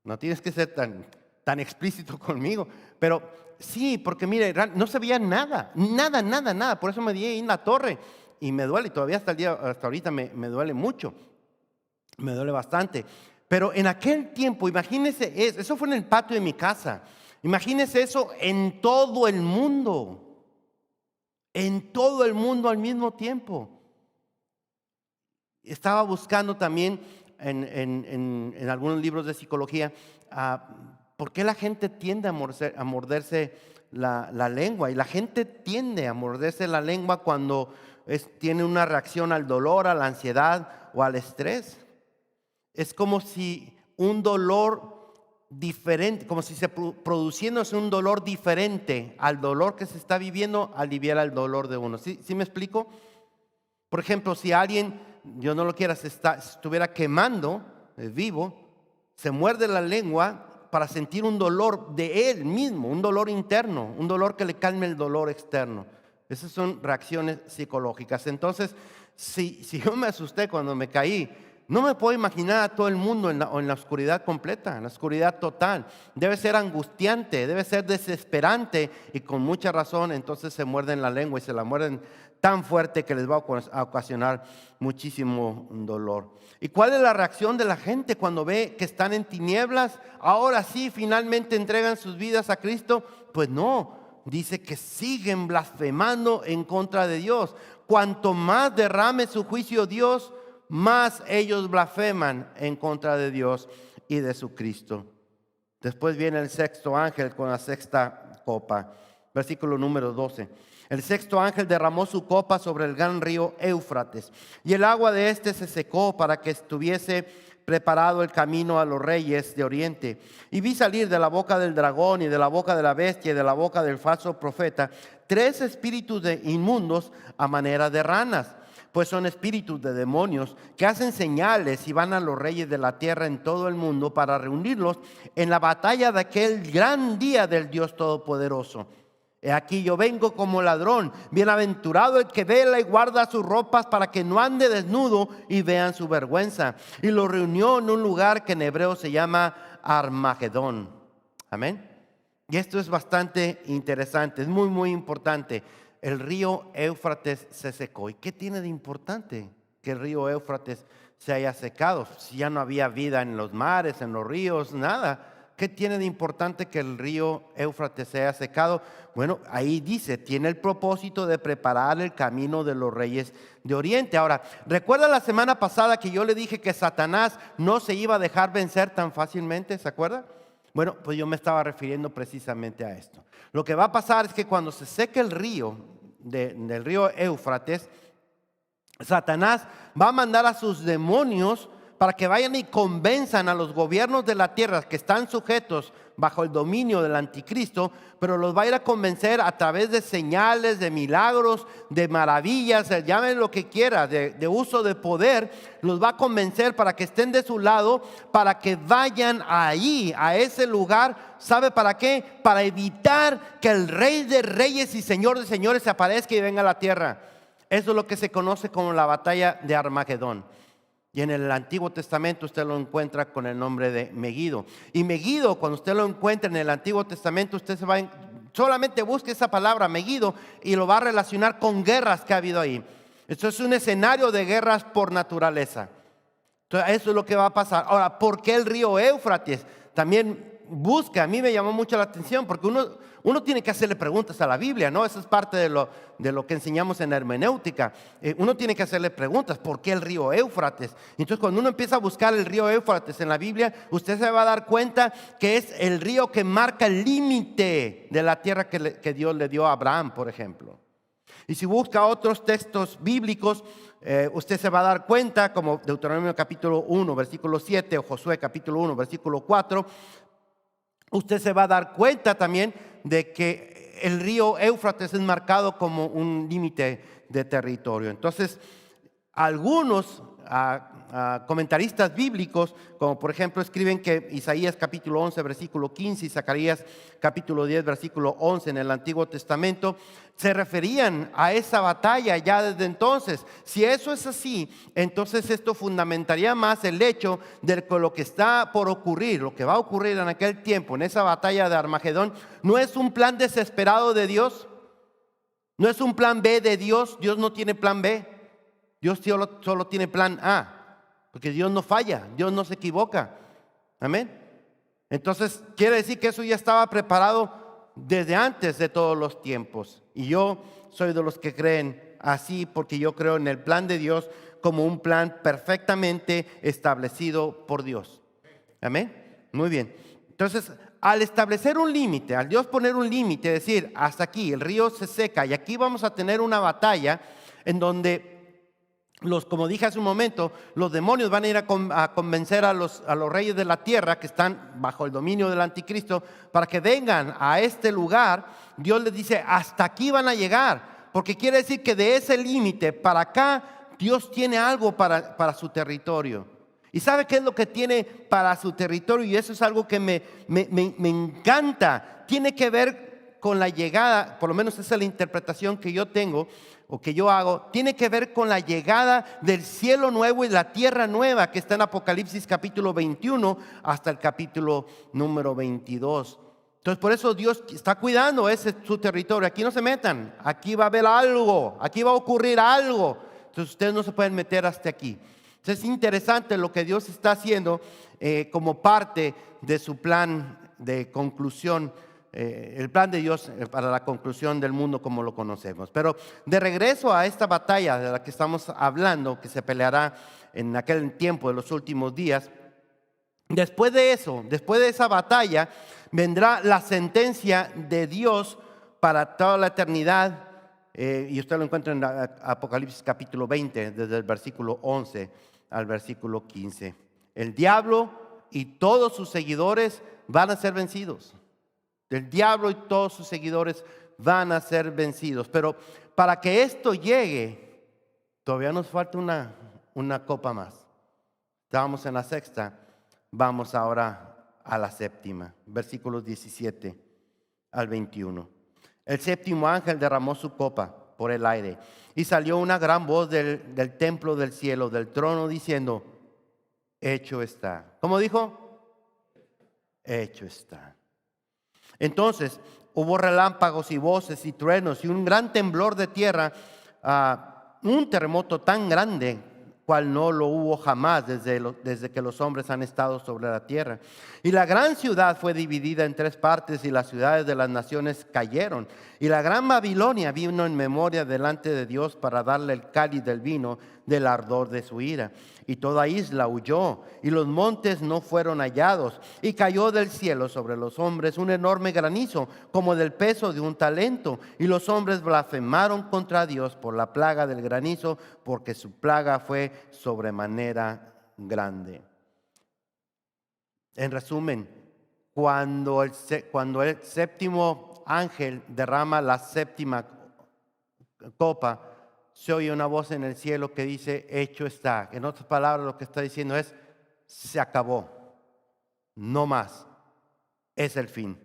no tienes que ser tan explícito conmigo. Pero sí, porque mire, no se veía nada. Por eso me di ahí en la torre y me duele, y todavía hasta ahorita me duele mucho, me duele bastante. Pero en aquel tiempo, imagínense, eso fue en el patio de mi casa. Imagínense eso en todo el mundo al mismo tiempo. Estaba buscando también en algunos libros de psicología por qué la gente tiende a morderse la lengua. Y la gente tiende a morderse la lengua cuando tiene una reacción al dolor, a la ansiedad o al estrés. Es como si un dolor diferente, como si se produciéndose un dolor diferente al dolor que se está viviendo, aliviara el dolor de uno. ¿Sí me explico? Por ejemplo, si alguien, Dios no lo quiera, se estuviera quemando vivo, se muerde la lengua para sentir un dolor de él mismo, un dolor interno, un dolor que le calme el dolor externo. Esas son reacciones psicológicas. Entonces, si yo me asusté cuando me caí, no me puedo imaginar a todo el mundo en la oscuridad completa, en la oscuridad total. Debe ser angustiante, debe ser desesperante, y con mucha razón entonces se muerden la lengua y se la muerden tan fuerte que les va a ocasionar muchísimo dolor. ¿Y cuál es la reacción de la gente cuando ve que están en tinieblas? Ahora sí, finalmente entregan sus vidas a Cristo. Pues no, dice que siguen blasfemando en contra de Dios. Cuanto más derrame su juicio Dios, más ellos blasfeman en contra de Dios y de su Cristo. Después viene el sexto ángel con la sexta copa. Versículo número 12. El sexto ángel derramó su copa sobre el gran río Éufrates, y el agua de este se secó para que estuviese preparado el camino a los reyes de Oriente. Y vi salir de la boca del dragón y de la boca de la bestia y de la boca del falso profeta 3 espíritus inmundos a manera de ranas, pues son espíritus de demonios que hacen señales y van a los reyes de la tierra en todo el mundo para reunirlos en la batalla de aquel gran día del Dios Todopoderoso. He aquí yo vengo como ladrón. Bienaventurado el que vela y guarda sus ropas para que no ande desnudo y vean su vergüenza. Y lo reunió en un lugar que en hebreo se llama Armagedón. Amén. Y esto es bastante interesante, es muy, muy importante. El río Éufrates se secó. ¿Y qué tiene de importante que el río Éufrates se haya secado? Si ya no había vida en los mares, en los ríos, nada. ¿Qué tiene de importante que el río Éufrates se haya secado? Bueno, ahí dice, tiene el propósito de preparar el camino de los reyes de Oriente. Ahora, ¿recuerda la semana pasada que yo le dije que Satanás no se iba a dejar vencer tan fácilmente? ¿Se acuerda? Bueno, pues yo me estaba refiriendo precisamente a esto. Lo que va a pasar es que cuando se seque el río, del río Éufrates, Satanás va a mandar a sus demonios para que vayan y convenzan a los gobiernos de la tierra que están sujetos bajo el dominio del anticristo, pero los va a ir a convencer a través de señales, de milagros, de maravillas, llamen lo que quiera, de uso de poder. Los va a convencer para que estén de su lado, para que vayan ahí, a ese lugar. ¿Sabe para qué? Para evitar que el Rey de Reyes y Señor de Señores se aparezca y venga a la tierra. Eso es lo que se conoce como la batalla de Armagedón. Y en el Antiguo Testamento usted lo encuentra con el nombre de Megido. Y Megido, cuando usted lo encuentra en el Antiguo Testamento, usted solamente busque esa palabra Megido y lo va a relacionar con guerras que ha habido ahí. Esto es un escenario de guerras por naturaleza. Entonces, eso es lo que va a pasar. Ahora, ¿por qué el río Éufrates? También busca, a mí me llamó mucho la atención porque uno tiene que hacerle preguntas a la Biblia, ¿no? Eso es parte de lo que enseñamos en hermenéutica. Uno tiene que hacerle preguntas. ¿Por qué el río Éufrates? Entonces, cuando uno empieza a buscar el río Éufrates en la Biblia, usted se va a dar cuenta que es el río que marca el límite de la tierra que Dios le dio a Abraham, por ejemplo. Y si busca otros textos bíblicos, usted se va a dar cuenta, como Deuteronomio capítulo 1, versículo 7, o Josué capítulo 1, versículo 4, usted se va a dar cuenta también de que el río Éufrates es marcado como un límite de territorio. Entonces, algunos comentaristas bíblicos, como por ejemplo escriben que Isaías capítulo 11 versículo 15 y Zacarías capítulo 10 versículo 11 en el Antiguo Testamento, se referían a esa batalla ya desde entonces. Si eso es así, entonces esto fundamentaría más el hecho de que lo que está por ocurrir, lo que va a ocurrir en aquel tiempo, en esa batalla de Armagedón, no es un plan desesperado de Dios, no es un plan B de Dios. Dios no tiene plan B. Dios solo tiene plan A, porque Dios no falla, Dios no se equivoca. Amén. Entonces quiere decir que eso ya estaba preparado desde antes de todos los tiempos. Y yo soy de los que creen así, porque yo creo en el plan de Dios como un plan perfectamente establecido por Dios. Amén. Muy bien. Entonces, al establecer un límite, al Dios poner un límite, decir, hasta aquí el río se seca y aquí vamos a tener una batalla en donde como dije hace un momento, los demonios van a ir a convencer a los reyes de la tierra que están bajo el dominio del anticristo para que vengan a este lugar. Dios les dice, hasta aquí van a llegar, porque quiere decir que de ese límite para acá Dios tiene algo para su territorio. ¿Y sabe qué es lo que tiene para su territorio? Y eso es algo que me encanta. Tiene que ver con la llegada, por lo menos esa es la interpretación que yo tengo o que yo hago, tiene que ver con la llegada del cielo nuevo y la tierra nueva que está en Apocalipsis capítulo 21 hasta el capítulo número 22. Entonces por eso Dios está cuidando su territorio. Aquí no se metan, aquí va a haber algo, aquí va a ocurrir algo. Entonces ustedes no se pueden meter hasta aquí. Entonces es interesante lo que Dios está haciendo como parte de su plan de conclusión. El plan de Dios para la conclusión del mundo como lo conocemos. Pero de regreso a esta batalla de la que estamos hablando, que se peleará en aquel tiempo de los últimos días, después de eso, después de esa batalla, vendrá la sentencia de Dios para toda la eternidad. Y usted lo encuentra en Apocalipsis capítulo 20, desde el versículo 11 al versículo 15. El diablo y todos sus seguidores van a ser vencidos. El diablo y todos sus seguidores van a ser vencidos. Pero para que esto llegue, todavía nos falta una copa más. Estábamos en la sexta, vamos ahora a la séptima. Versículos 17 al 21. El séptimo ángel derramó su copa por el aire y salió una gran voz del templo del cielo, del trono, diciendo, hecho está. ¿Cómo dijo? Hecho está. Entonces hubo relámpagos y voces y truenos y un gran temblor de tierra, un terremoto tan grande cual no lo hubo jamás desde que los hombres han estado sobre la tierra. Y la gran ciudad fue dividida en 3 partes y las ciudades de las naciones cayeron. Y la gran Babilonia vino en memoria delante de Dios para darle el cáliz del vino del ardor de su ira. Y toda isla huyó y los montes no fueron hallados. Y cayó del cielo sobre los hombres un enorme granizo como del peso de un talento. Y los hombres blasfemaron contra Dios por la plaga del granizo, porque su plaga fue sobremanera grande. En resumen, cuando el séptimo ángel derrama la séptima copa, se oye una voz en el cielo que dice, hecho está. En otras palabras, lo que está diciendo es, se acabó, no más, es el fin.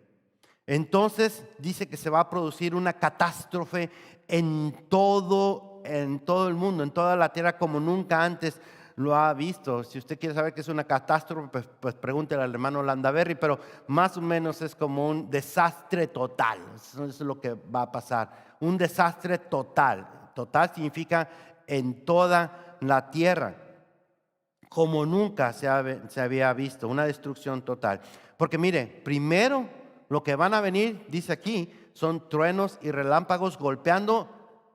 Entonces dice que se va a producir una catástrofe en todo el mundo, en toda la tierra, como nunca antes lo ha visto. Si usted quiere saber qué es una catástrofe, pues pregúntele al hermano Landaberry, pero más o menos es como un desastre total. Eso es lo que va a pasar, un desastre total. Total significa en toda la tierra. como nunca se había visto, una destrucción total. Porque mire, primero lo que van a venir, dice aquí, son truenos y relámpagos golpeando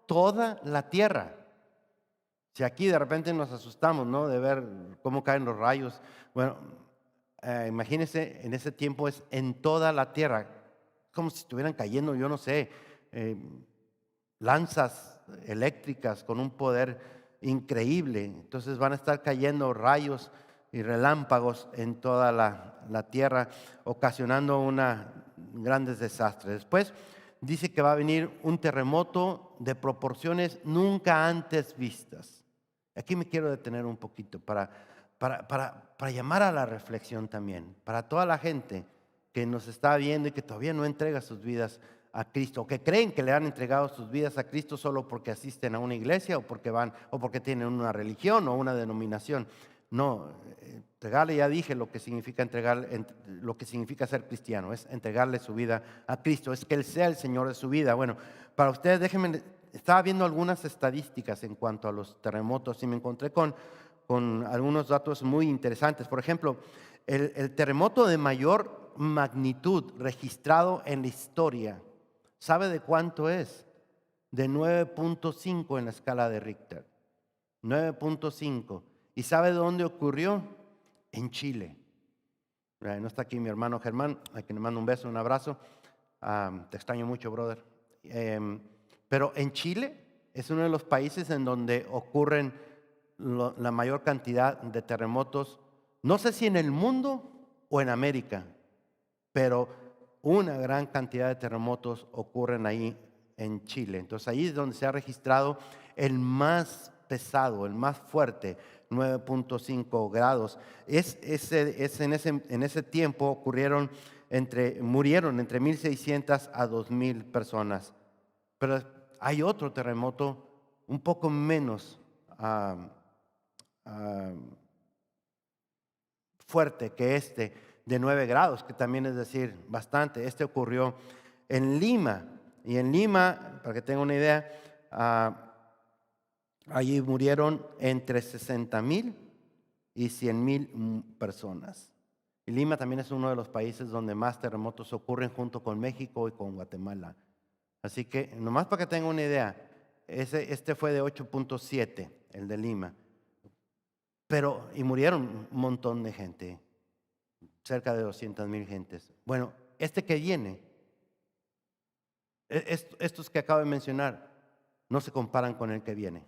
toda la tierra. Si aquí de repente nos asustamos, ¿no?, de ver cómo caen los rayos. Bueno, imagínense, en ese tiempo es en toda la tierra, como si estuvieran cayendo, yo no sé, lanzas eléctricas con un poder increíble. Entonces van a estar cayendo rayos y relámpagos en toda la tierra, ocasionando grandes desastres. Después dice que va a venir un terremoto de proporciones nunca antes vistas. Aquí me quiero detener un poquito para llamar a la reflexión también, para toda la gente que nos está viendo y que todavía no entrega sus vidas a Cristo, o que creen que le han entregado sus vidas a Cristo solo porque asisten a una iglesia o porque tienen una religión o una denominación. No, entregarle, ya dije lo que significa lo que significa ser cristiano, es entregarle su vida a Cristo, es que Él sea el Señor de su vida. Bueno, para ustedes, déjenme, estaba viendo algunas estadísticas en cuanto a los terremotos y me encontré con algunos datos muy interesantes. Por ejemplo, el terremoto de mayor magnitud registrado en la historia, ¿sabe de cuánto es? De 9.5 en la escala de Richter. 9.5. ¿Y sabe dónde ocurrió? En Chile. No está aquí mi hermano Germán, a quien le mando un beso, un abrazo. Te extraño mucho, brother. Pero en Chile es uno de los países en donde ocurren la mayor cantidad de terremotos. No sé si en el mundo o en América, pero una gran cantidad de terremotos ocurren ahí en Chile. Entonces ahí es donde se ha registrado el más pesado, el más fuerte, 9.5 grados. En ese tiempo murieron entre 1,600 a 2,000 personas. Pero hay otro terremoto un poco menos fuerte que de 9 grados, que también es decir, bastante. Este ocurrió en Lima. Y en Lima, para que tengan una idea, allí murieron entre 60,000 y 100,000 personas. Y Lima también es uno de los países donde más terremotos ocurren, junto con México y con Guatemala. Así que, nomás para que tengan una idea, este fue de 8.7, el de Lima. Y murieron un montón de gente, cerca de 200,000 gentes. Bueno, este que viene, estos que acabo de mencionar, no se comparan con el que viene.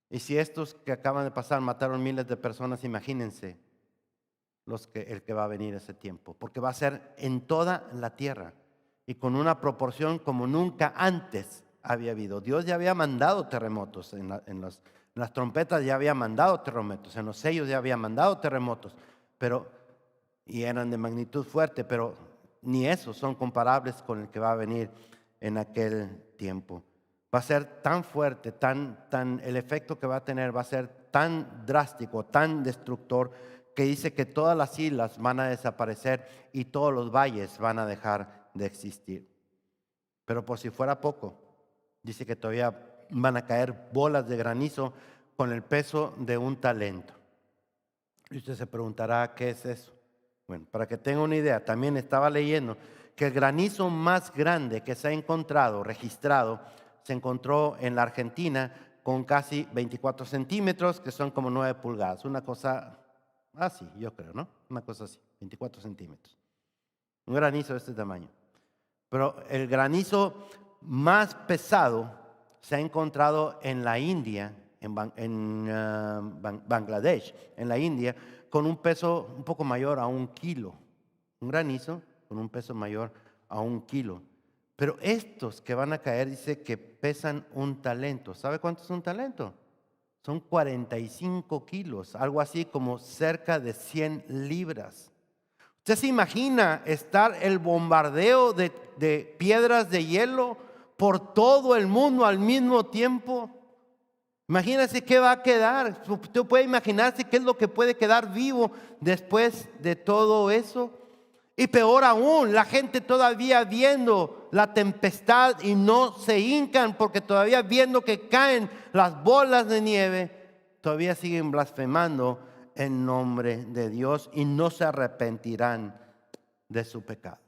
Y si estos que acaban de pasar mataron miles de personas, imagínense el que va a venir ese tiempo, porque va a ser en toda la tierra y con una proporción como nunca antes había habido. Dios ya había mandado terremotos, en las trompetas ya había mandado terremotos, en los sellos ya había mandado terremotos, y eran de magnitud fuerte, pero ni esos son comparables con el que va a venir en aquel tiempo. Va a ser tan fuerte, el efecto que va a tener va a ser tan drástico, tan destructor, que dice que todas las islas van a desaparecer y todos los valles van a dejar de existir. Pero por si fuera poco, dice que todavía van a caer bolas de granizo con el peso de un talento. Y usted se preguntará, ¿qué es eso? Bueno, para que tenga una idea, también estaba leyendo que el granizo más grande que se ha registrado, se encontró en la Argentina con casi 24 centímetros, que son como 9 pulgadas. Una cosa así, yo creo, ¿no? Una cosa así, 24 centímetros. Un granizo de este tamaño. Pero el granizo más pesado se ha encontrado en la India, en Bangladesh, en la India, con un peso un poco mayor a 1 kilo. Un granizo con un peso mayor a 1 kilo. Pero estos que van a caer dice que pesan 1 talento. ¿Sabe cuánto es 1 talento? Son 45 kilos, algo así como cerca de 100 libras. ¿Usted se imagina estar el bombardeo de piedras de hielo por todo el mundo al mismo tiempo? Imagínese qué va a quedar. Usted puede imaginarse qué es lo que puede quedar vivo después de todo eso. Y peor aún, la gente todavía viendo la tempestad y no se hincan, porque todavía viendo que caen las bolas de nieve, todavía siguen blasfemando en nombre de Dios y no se arrepentirán de su pecado.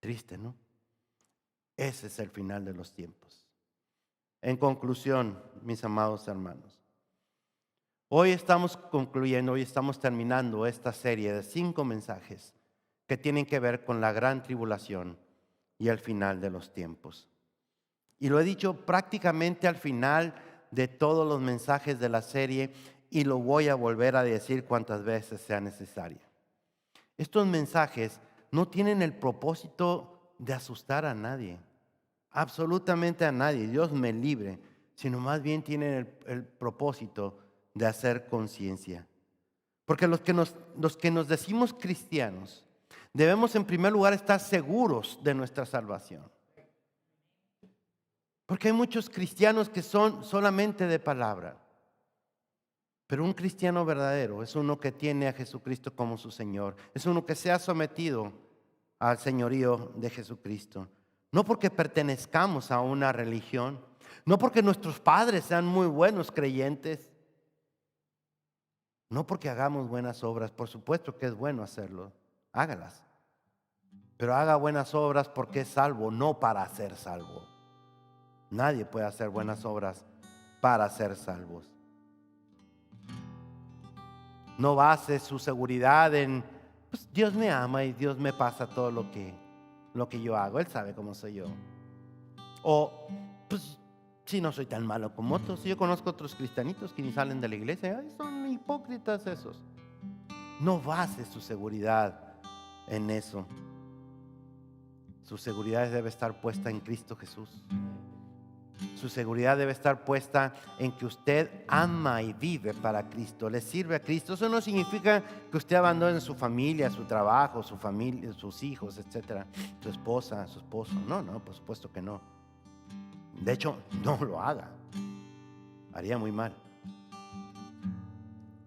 Triste, ¿no? Ese es el final de los tiempos. En conclusión, mis amados hermanos, hoy estamos concluyendo, hoy estamos terminando esta serie de 5 mensajes que tienen que ver con la gran tribulación y el final de los tiempos. Y lo he dicho prácticamente al final de todos los mensajes de la serie y lo voy a volver a decir cuantas veces sea necesario. Estos mensajes no tienen el propósito de asustar a nadie, absolutamente a nadie, Dios me libre, sino más bien tienen el propósito de hacer conciencia. Porque los que nos decimos cristianos, debemos en primer lugar estar seguros de nuestra salvación. Porque hay muchos cristianos que son solamente de palabra. Pero un cristiano verdadero es uno que tiene a Jesucristo como su Señor. Es uno que se ha sometido al señorío de Jesucristo. No porque pertenezcamos a una religión, no porque nuestros padres sean muy buenos creyentes, no porque hagamos buenas obras. Por supuesto que es bueno hacerlo, hágalas. Pero haga buenas obras porque es salvo, no para ser salvo. Nadie puede hacer buenas obras para ser salvos. No base su seguridad en, pues Dios me ama y Dios me pasa todo lo que yo hago. Él sabe cómo soy yo. O, pues, si no soy tan malo como otros. Yo conozco otros cristianitos que ni salen de la iglesia. Ay, son hipócritas esos. No base su seguridad en eso. Su seguridad debe estar puesta en Cristo Jesús. Su seguridad debe estar puesta en que usted ama y vive para Cristo, le sirve a Cristo. Eso no significa que usted abandone su familia, su trabajo, su familia, sus hijos, etcétera, su esposa, su esposo. No, por supuesto que no. De hecho, no lo haga. Haría muy mal.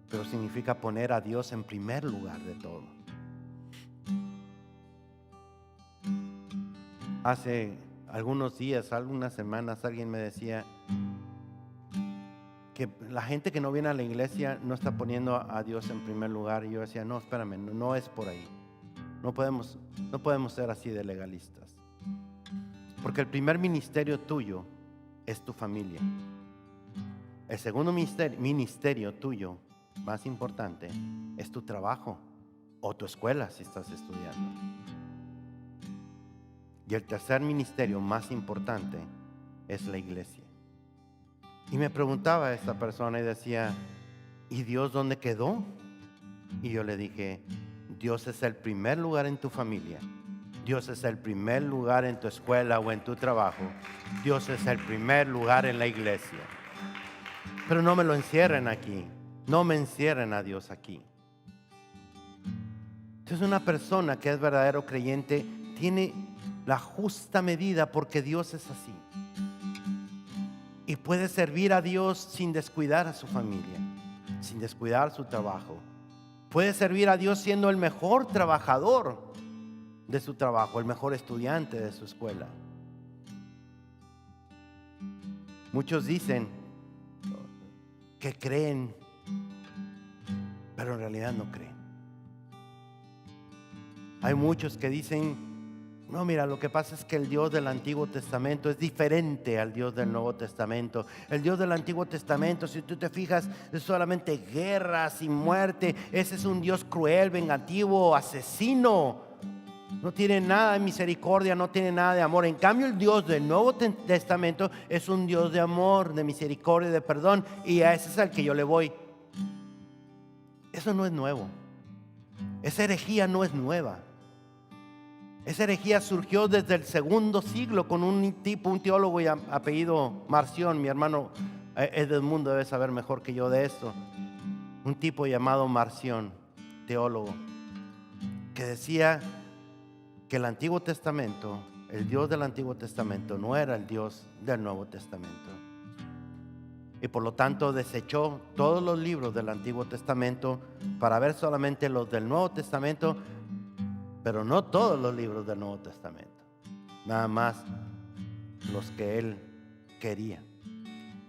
Pero significa poner a Dios en primer lugar de todo. Hace algunos días, algunas semanas, alguien me decía que la gente que no viene a la iglesia no está poniendo a Dios en primer lugar. Y yo decía, no, espérame, no es por ahí. No podemos ser así de legalistas. Porque el primer ministerio tuyo es tu familia. El segundo ministerio tuyo, más importante, es tu trabajo o tu escuela si estás estudiando. Y el tercer ministerio más importante es la iglesia. Y me preguntaba a esta persona y decía, ¿y Dios dónde quedó? Y yo le dije, Dios es el primer lugar en tu familia. Dios es el primer lugar en tu escuela o en tu trabajo. Dios es el primer lugar en la iglesia. Pero no me lo encierren aquí. No me encierren a Dios aquí. Entonces una persona que es verdadero creyente tiene la justa medida porque Dios es así. Y puede servir a Dios sin descuidar a su familia, sin descuidar su trabajo. Puede servir a Dios siendo el mejor trabajador de su trabajo, el mejor estudiante de su escuela. Muchos dicen que creen, pero en realidad no creen. Hay muchos que dicen, no, mira, lo que pasa es que el Dios del Antiguo Testamento es diferente al Dios del Nuevo Testamento. El Dios del Antiguo Testamento, si tú te fijas, es solamente guerras y muerte. Ese es un Dios cruel, vengativo, asesino. No tiene nada de misericordia, no tiene nada de amor. En cambio, el Dios del Nuevo Testamento es un Dios de amor, de misericordia, de perdón. Y a ese es al que yo le voy. Eso no es nuevo. Esa herejía no es nueva. Esa herejía surgió desde el segundo siglo con un teólogo apellido Marción. Mi hermano Edmundo debe saber mejor que yo de esto. Un tipo llamado Marción, teólogo, que decía que el Antiguo Testamento, el Dios del Antiguo Testamento, no era el Dios del Nuevo Testamento. Y por lo tanto desechó todos los libros del Antiguo Testamento para ver solamente los del Nuevo Testamento, pero no todos los libros del Nuevo Testamento, nada más los que él quería,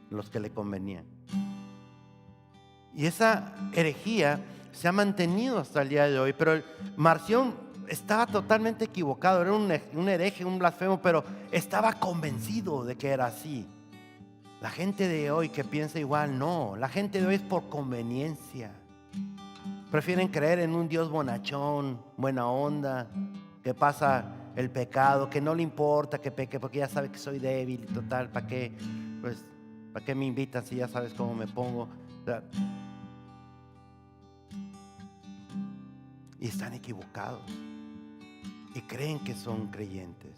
los que le convenían. Y esa herejía se ha mantenido hasta el día de hoy. Pero Marción estaba totalmente equivocado. Era un hereje, un blasfemo, pero estaba convencido de que era así. La gente de hoy que piensa igual, no. La gente de hoy es por conveniencia. Prefieren creer en un Dios bonachón, buena onda, que pasa el pecado, que no le importa que peque porque ya sabe que soy débil y total, ¿para qué? Pues, ¿para qué me invitan si ya sabes cómo me pongo? O sea, y están equivocados y creen que son creyentes.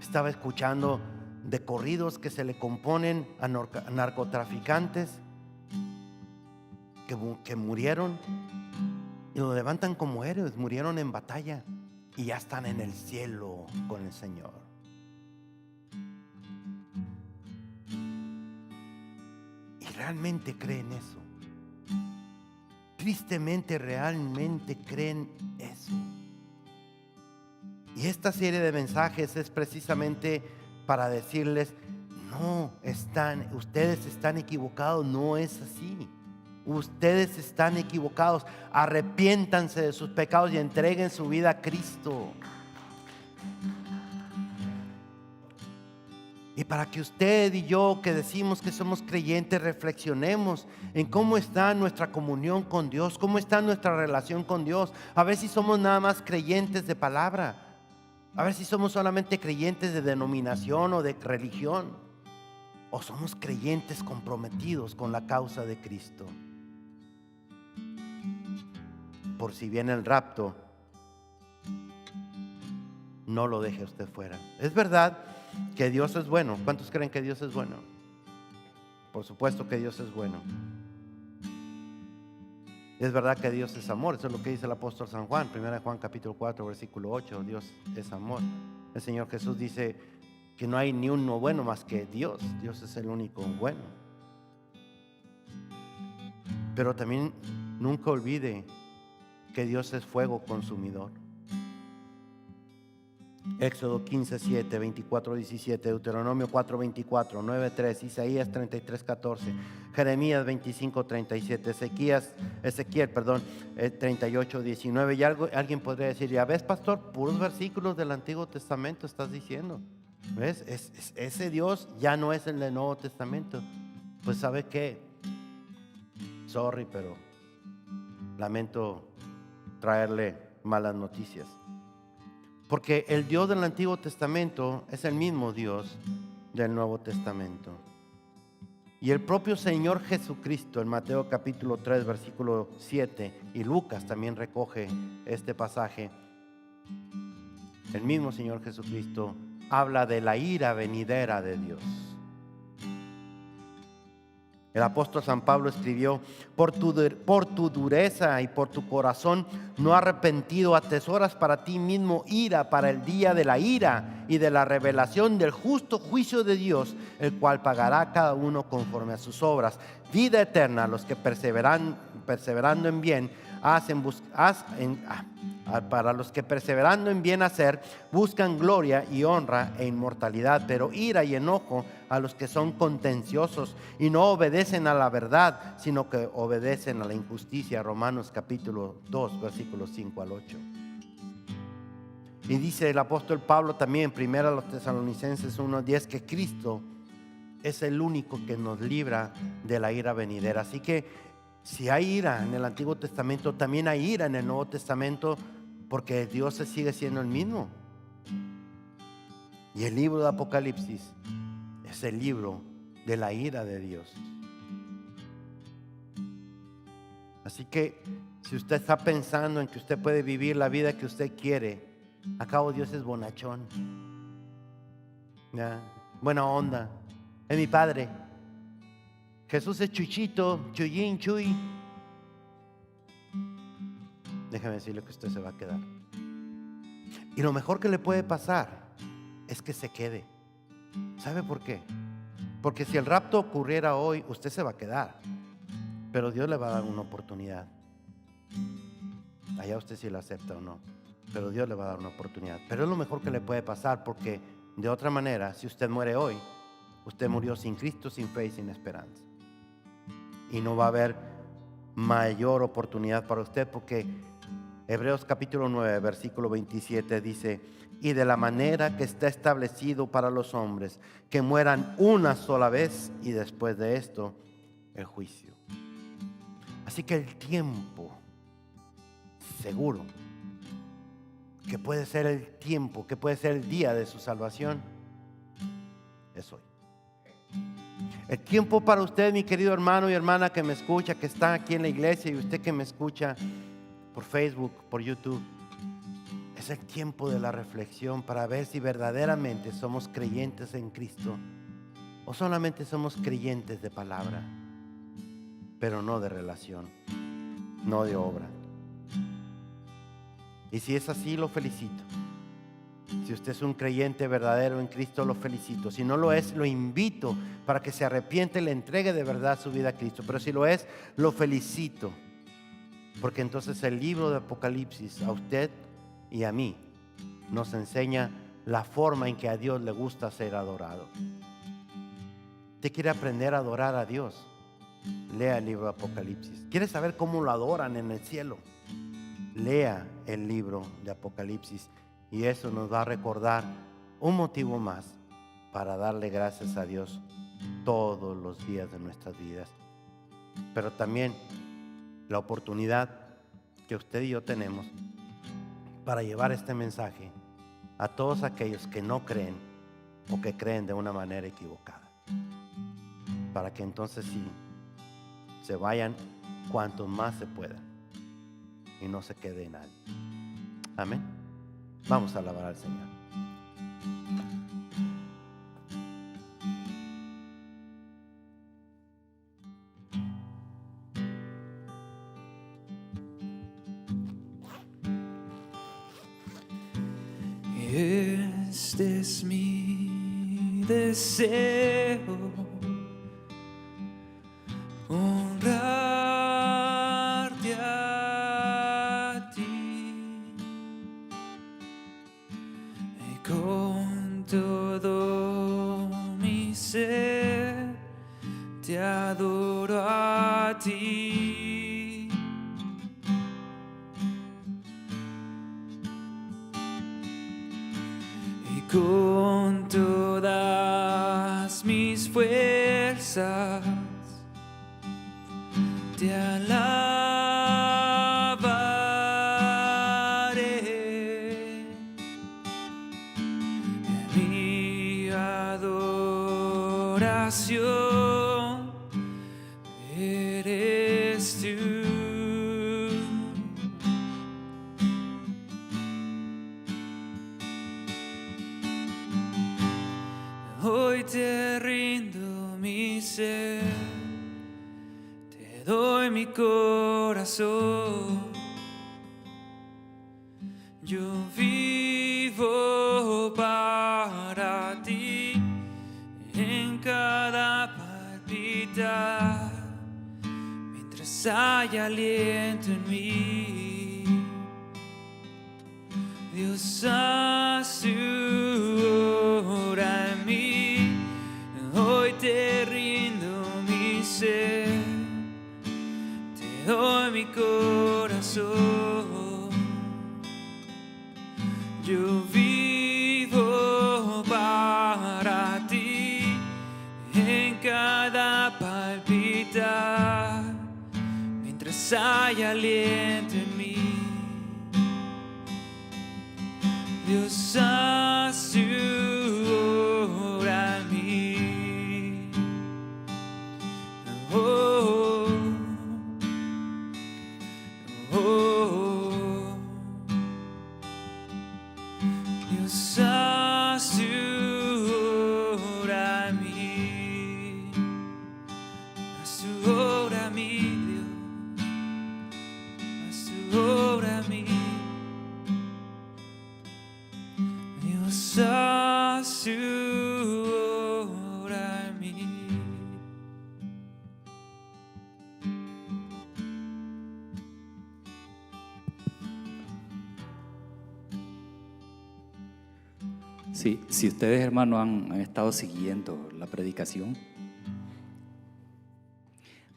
Estaba escuchando de corridos que se le componen a narcotraficantes que murieron y lo levantan como héroes, murieron en batalla y ya están en el cielo con el Señor. Y realmente creen eso. Tristemente, realmente creen eso. Y esta serie de mensajes es precisamente para decirles, no, ustedes están equivocados, no es así. Ustedes están equivocados. Arrepiéntanse de sus pecados y entreguen su vida a Cristo. Y para que usted y yo, que decimos que somos creyentes, reflexionemos en cómo está nuestra comunión con Dios, cómo está nuestra relación con Dios. A ver si somos nada más creyentes de palabra, a ver si somos solamente creyentes de denominación o de religión, o somos creyentes comprometidos con la causa de Cristo. Por si viene el rapto, no lo deje usted fuera. Es verdad que Dios es bueno. ¿Cuántos creen que Dios es bueno? Por supuesto que Dios es bueno. Es verdad que Dios es amor. Eso es lo que dice el apóstol San Juan, 1 Juan capítulo 4 versículo 8. Dios es amor. El Señor Jesús dice que no hay ni uno bueno más que Dios. Dios es el único bueno. Pero también nunca olvide que Dios es fuego consumidor. Éxodo 15:7, 24:17, Deuteronomio 4:24, 9:3, Isaías 33:14, Jeremías 25:37, Ezequiel 38:19. Y alguien podría decir, ya ves, pastor, puros versículos del Antiguo Testamento estás diciendo. ¿Ves? Ese Dios ya no es el del Nuevo Testamento. Pues ¿sabe qué? Sorry, pero lamento traerle malas noticias. Porque el Dios del Antiguo Testamento es el mismo Dios del Nuevo Testamento. Y el propio Señor Jesucristo en Mateo capítulo 3 versículo 7, y Lucas también recoge este pasaje, el mismo Señor Jesucristo habla de la ira venidera de Dios. El apóstol San Pablo escribió, por tu dureza y por tu corazón no arrepentido atesoras para ti mismo ira para el día de la ira y de la revelación del justo juicio de Dios, el cual pagará a cada uno conforme a sus obras. Vida eterna a los que perseverando en bien para los que perseverando en bien hacer buscan gloria y honra e inmortalidad, pero ira y enojo a los que son contenciosos y no obedecen a la verdad, sino que obedecen a la injusticia. Romanos capítulo 2 versículos 5 al 8. Y dice el apóstol Pablo también, primero a los Tesalonicenses 1:10, que Cristo es el único que nos libra de la ira venidera. Así que si hay ira en el Antiguo Testamento, también hay ira en el Nuevo Testamento, porque Dios sigue siendo el mismo. Y el libro de Apocalipsis es el libro de la ira de Dios. Así que si usted está pensando en que usted puede vivir la vida que usted quiere, acabo Dios es bonachón, ¿ya? Buena onda, es mi padre. Jesús es Chuchito, Chuyín, Chuy. Déjame decirle que usted se va a quedar. Y lo mejor que le puede pasar es que se quede. ¿Sabe por qué? Porque si el rapto ocurriera hoy, usted se va a quedar. Pero Dios le va a dar una oportunidad. Allá usted si la acepta o no. Pero Dios le va a dar una oportunidad. Pero es lo mejor que le puede pasar, porque de otra manera, si usted muere hoy, usted murió sin Cristo, sin fe y sin esperanza. y no va a haber mayor oportunidad para usted, porque Hebreos capítulo 9, versículo 27 dice: y de la manera que está establecido para los hombres, que mueran una sola vez y después de esto el juicio. Así que el tiempo seguro, que puede ser el tiempo, que puede ser el día de su salvación, es hoy. El tiempo para usted, mi querido hermano y hermana que me escucha, que está aquí en la iglesia, y usted que me escucha por Facebook, por YouTube, es el tiempo de la reflexión para ver si verdaderamente somos creyentes en Cristo o solamente somos creyentes de palabra, pero no de relación, no de obra. Y si es así, lo felicito. Si usted es un creyente verdadero en Cristo, lo felicito. Si no lo es, lo invito para que se arrepiente y le entregue de verdad su vida a Cristo. Pero si lo es, lo felicito, porque entonces el libro de Apocalipsis a usted y a mí nos enseña la forma en que a Dios le gusta ser adorado. ¿Usted quiere aprender a adorar a Dios? Lea el libro de Apocalipsis. ¿Quiere saber cómo lo adoran en el cielo? Lea el libro de Apocalipsis, y eso nos va a recordar un motivo más para darle gracias a Dios todos los días de nuestras vidas. Pero también la oportunidad que usted y yo tenemos para llevar este mensaje a todos aquellos que no creen o que creen de una manera equivocada, para que entonces sí se vayan cuantos más se puedan y no se quede nadie. Amén. Vamos a alabar al Señor. Este es mi deseo, honrarte a ti, y con todo mi ser te adoro a ti. Con todas mis fuerzas te alabaré. Mi adoración eres tú. Hoy te rindo mi ser, te doy mi corazón. Yo vivo para ti en cada palpitar, mientras haya aliento en mí. Dios, haz tu obra en mí. Hoy te rindo mi ser, te doy mi corazón. Yo vivo para ti en cada palpitar, mientras haya aliento en mí. Dios, haz tu obra en mí. Oh, oh, oh. Dios, haz tu obra en mí. Haz tu obra en mí, Dios. Haz tu obra en mí. Dios, haz tu obra en mí. Sí, si ustedes, hermanos, han estado siguiendo la predicación,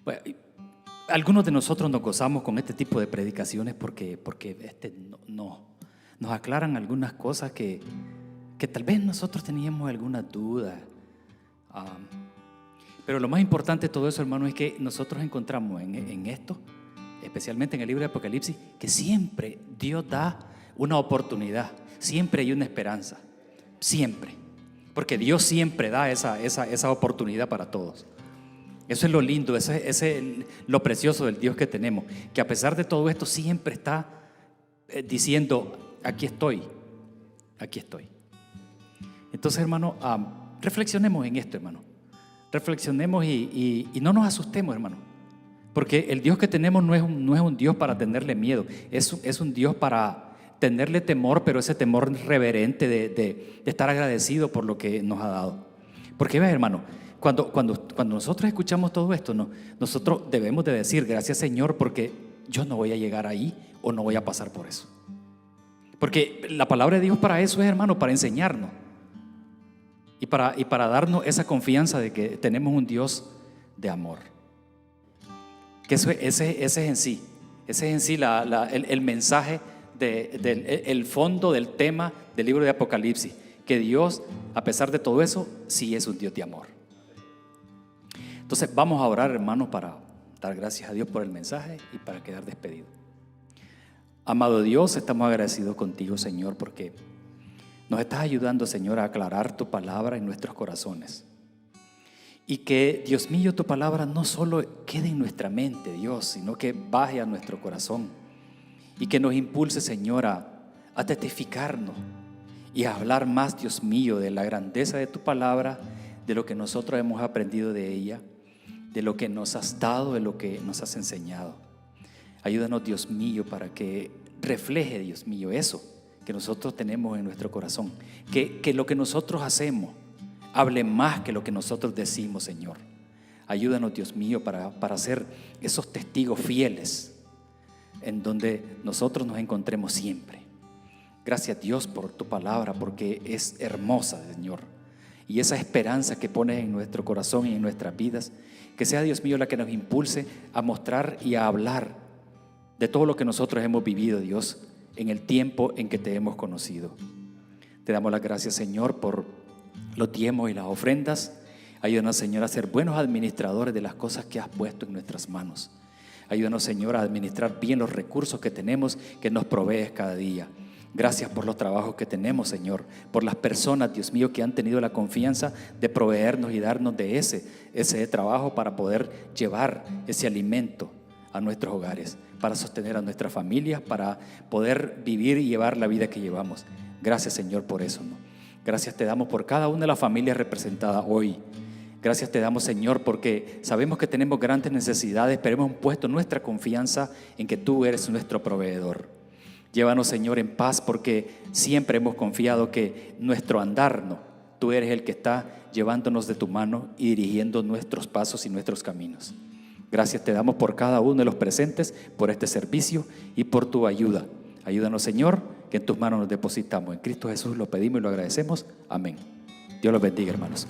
pues, algunos de nosotros nos gozamos con este tipo de predicaciones porque nos aclaran algunas cosas que tal vez nosotros teníamos alguna duda. Pero lo más importante de todo eso, hermano, es que nosotros encontramos en esto, especialmente en el libro de Apocalipsis, que siempre Dios da una oportunidad, siempre hay una esperanza, siempre, porque Dios siempre da esa oportunidad para todos. Eso es lo lindo, eso es lo precioso del Dios que tenemos, que a pesar de todo esto siempre está diciendo, aquí estoy. Entonces, hermano, reflexionemos en esto, hermano. Reflexionemos y no nos asustemos, hermano, porque el Dios que tenemos no es un Dios para tenerle miedo, es un Dios para tenerle temor, pero ese temor reverente de estar agradecido por lo que nos ha dado. Porque ves, hermano, cuando nosotros escuchamos todo esto, nosotros debemos de decir, gracias Señor, porque yo no voy a llegar ahí o no voy a pasar por eso. Porque la palabra de Dios para eso es, hermano, para enseñarnos y para darnos esa confianza de que tenemos un Dios de amor. Que ese es en sí el mensaje el fondo del tema del libro de Apocalipsis, que Dios, a pesar de todo eso, sí es un Dios de amor. Entonces vamos a orar, hermanos, para dar gracias a Dios por el mensaje y para quedar despedido. Amado Dios, estamos agradecidos contigo, Señor, porque nos estás ayudando, Señor, a aclarar tu palabra en nuestros corazones. Y que, Dios mío, tu palabra no solo quede en nuestra mente, Dios, sino que baje a nuestro corazón y que nos impulse, Señor, a testificarnos y a hablar más, Dios mío, de la grandeza de tu palabra, de lo que nosotros hemos aprendido de ella, de lo que nos has dado, de lo que nos has enseñado. Ayúdanos, Dios mío, para que refleje, Dios mío, eso que nosotros tenemos en nuestro corazón, que lo que nosotros hacemos hable más que lo que nosotros decimos, Señor. Ayúdanos, Dios mío, para ser esos testigos fieles en donde nosotros nos encontremos siempre. Gracias, Dios, por tu palabra, porque es hermosa, Señor. Y esa esperanza que pones en nuestro corazón y en nuestras vidas, que sea, Dios mío, la que nos impulse a mostrar y a hablar de todo lo que nosotros hemos vivido, Dios, en el tiempo en que te hemos conocido. Te damos las gracias, Señor, por los diezmos y las ofrendas. Ayúdanos, Señor, a ser buenos administradores de las cosas que has puesto en nuestras manos. Ayúdanos, Señor, a administrar bien los recursos que tenemos, que nos provees cada día. Gracias por los trabajos que tenemos, Señor, por las personas, Dios mío, que han tenido la confianza de proveernos y darnos de ese trabajo para poder llevar ese alimento a nuestros hogares, para sostener a nuestras familias, para poder vivir y llevar la vida que llevamos. Gracias, Señor, por eso, ¿no? Gracias te damos por cada una de las familias representadas hoy. Gracias te damos, Señor, porque sabemos que tenemos grandes necesidades, pero hemos puesto nuestra confianza en que tú eres nuestro proveedor. Llévanos, Señor, en paz, porque siempre hemos confiado que nuestro andar, tú eres el que está llevándonos de tu mano y dirigiendo nuestros pasos y nuestros caminos. Gracias te damos por cada uno de los presentes, por este servicio y por tu ayuda. Ayúdanos, Señor, que en tus manos nos depositamos. En Cristo Jesús lo pedimos y lo agradecemos. Amén. Dios los bendiga, hermanos.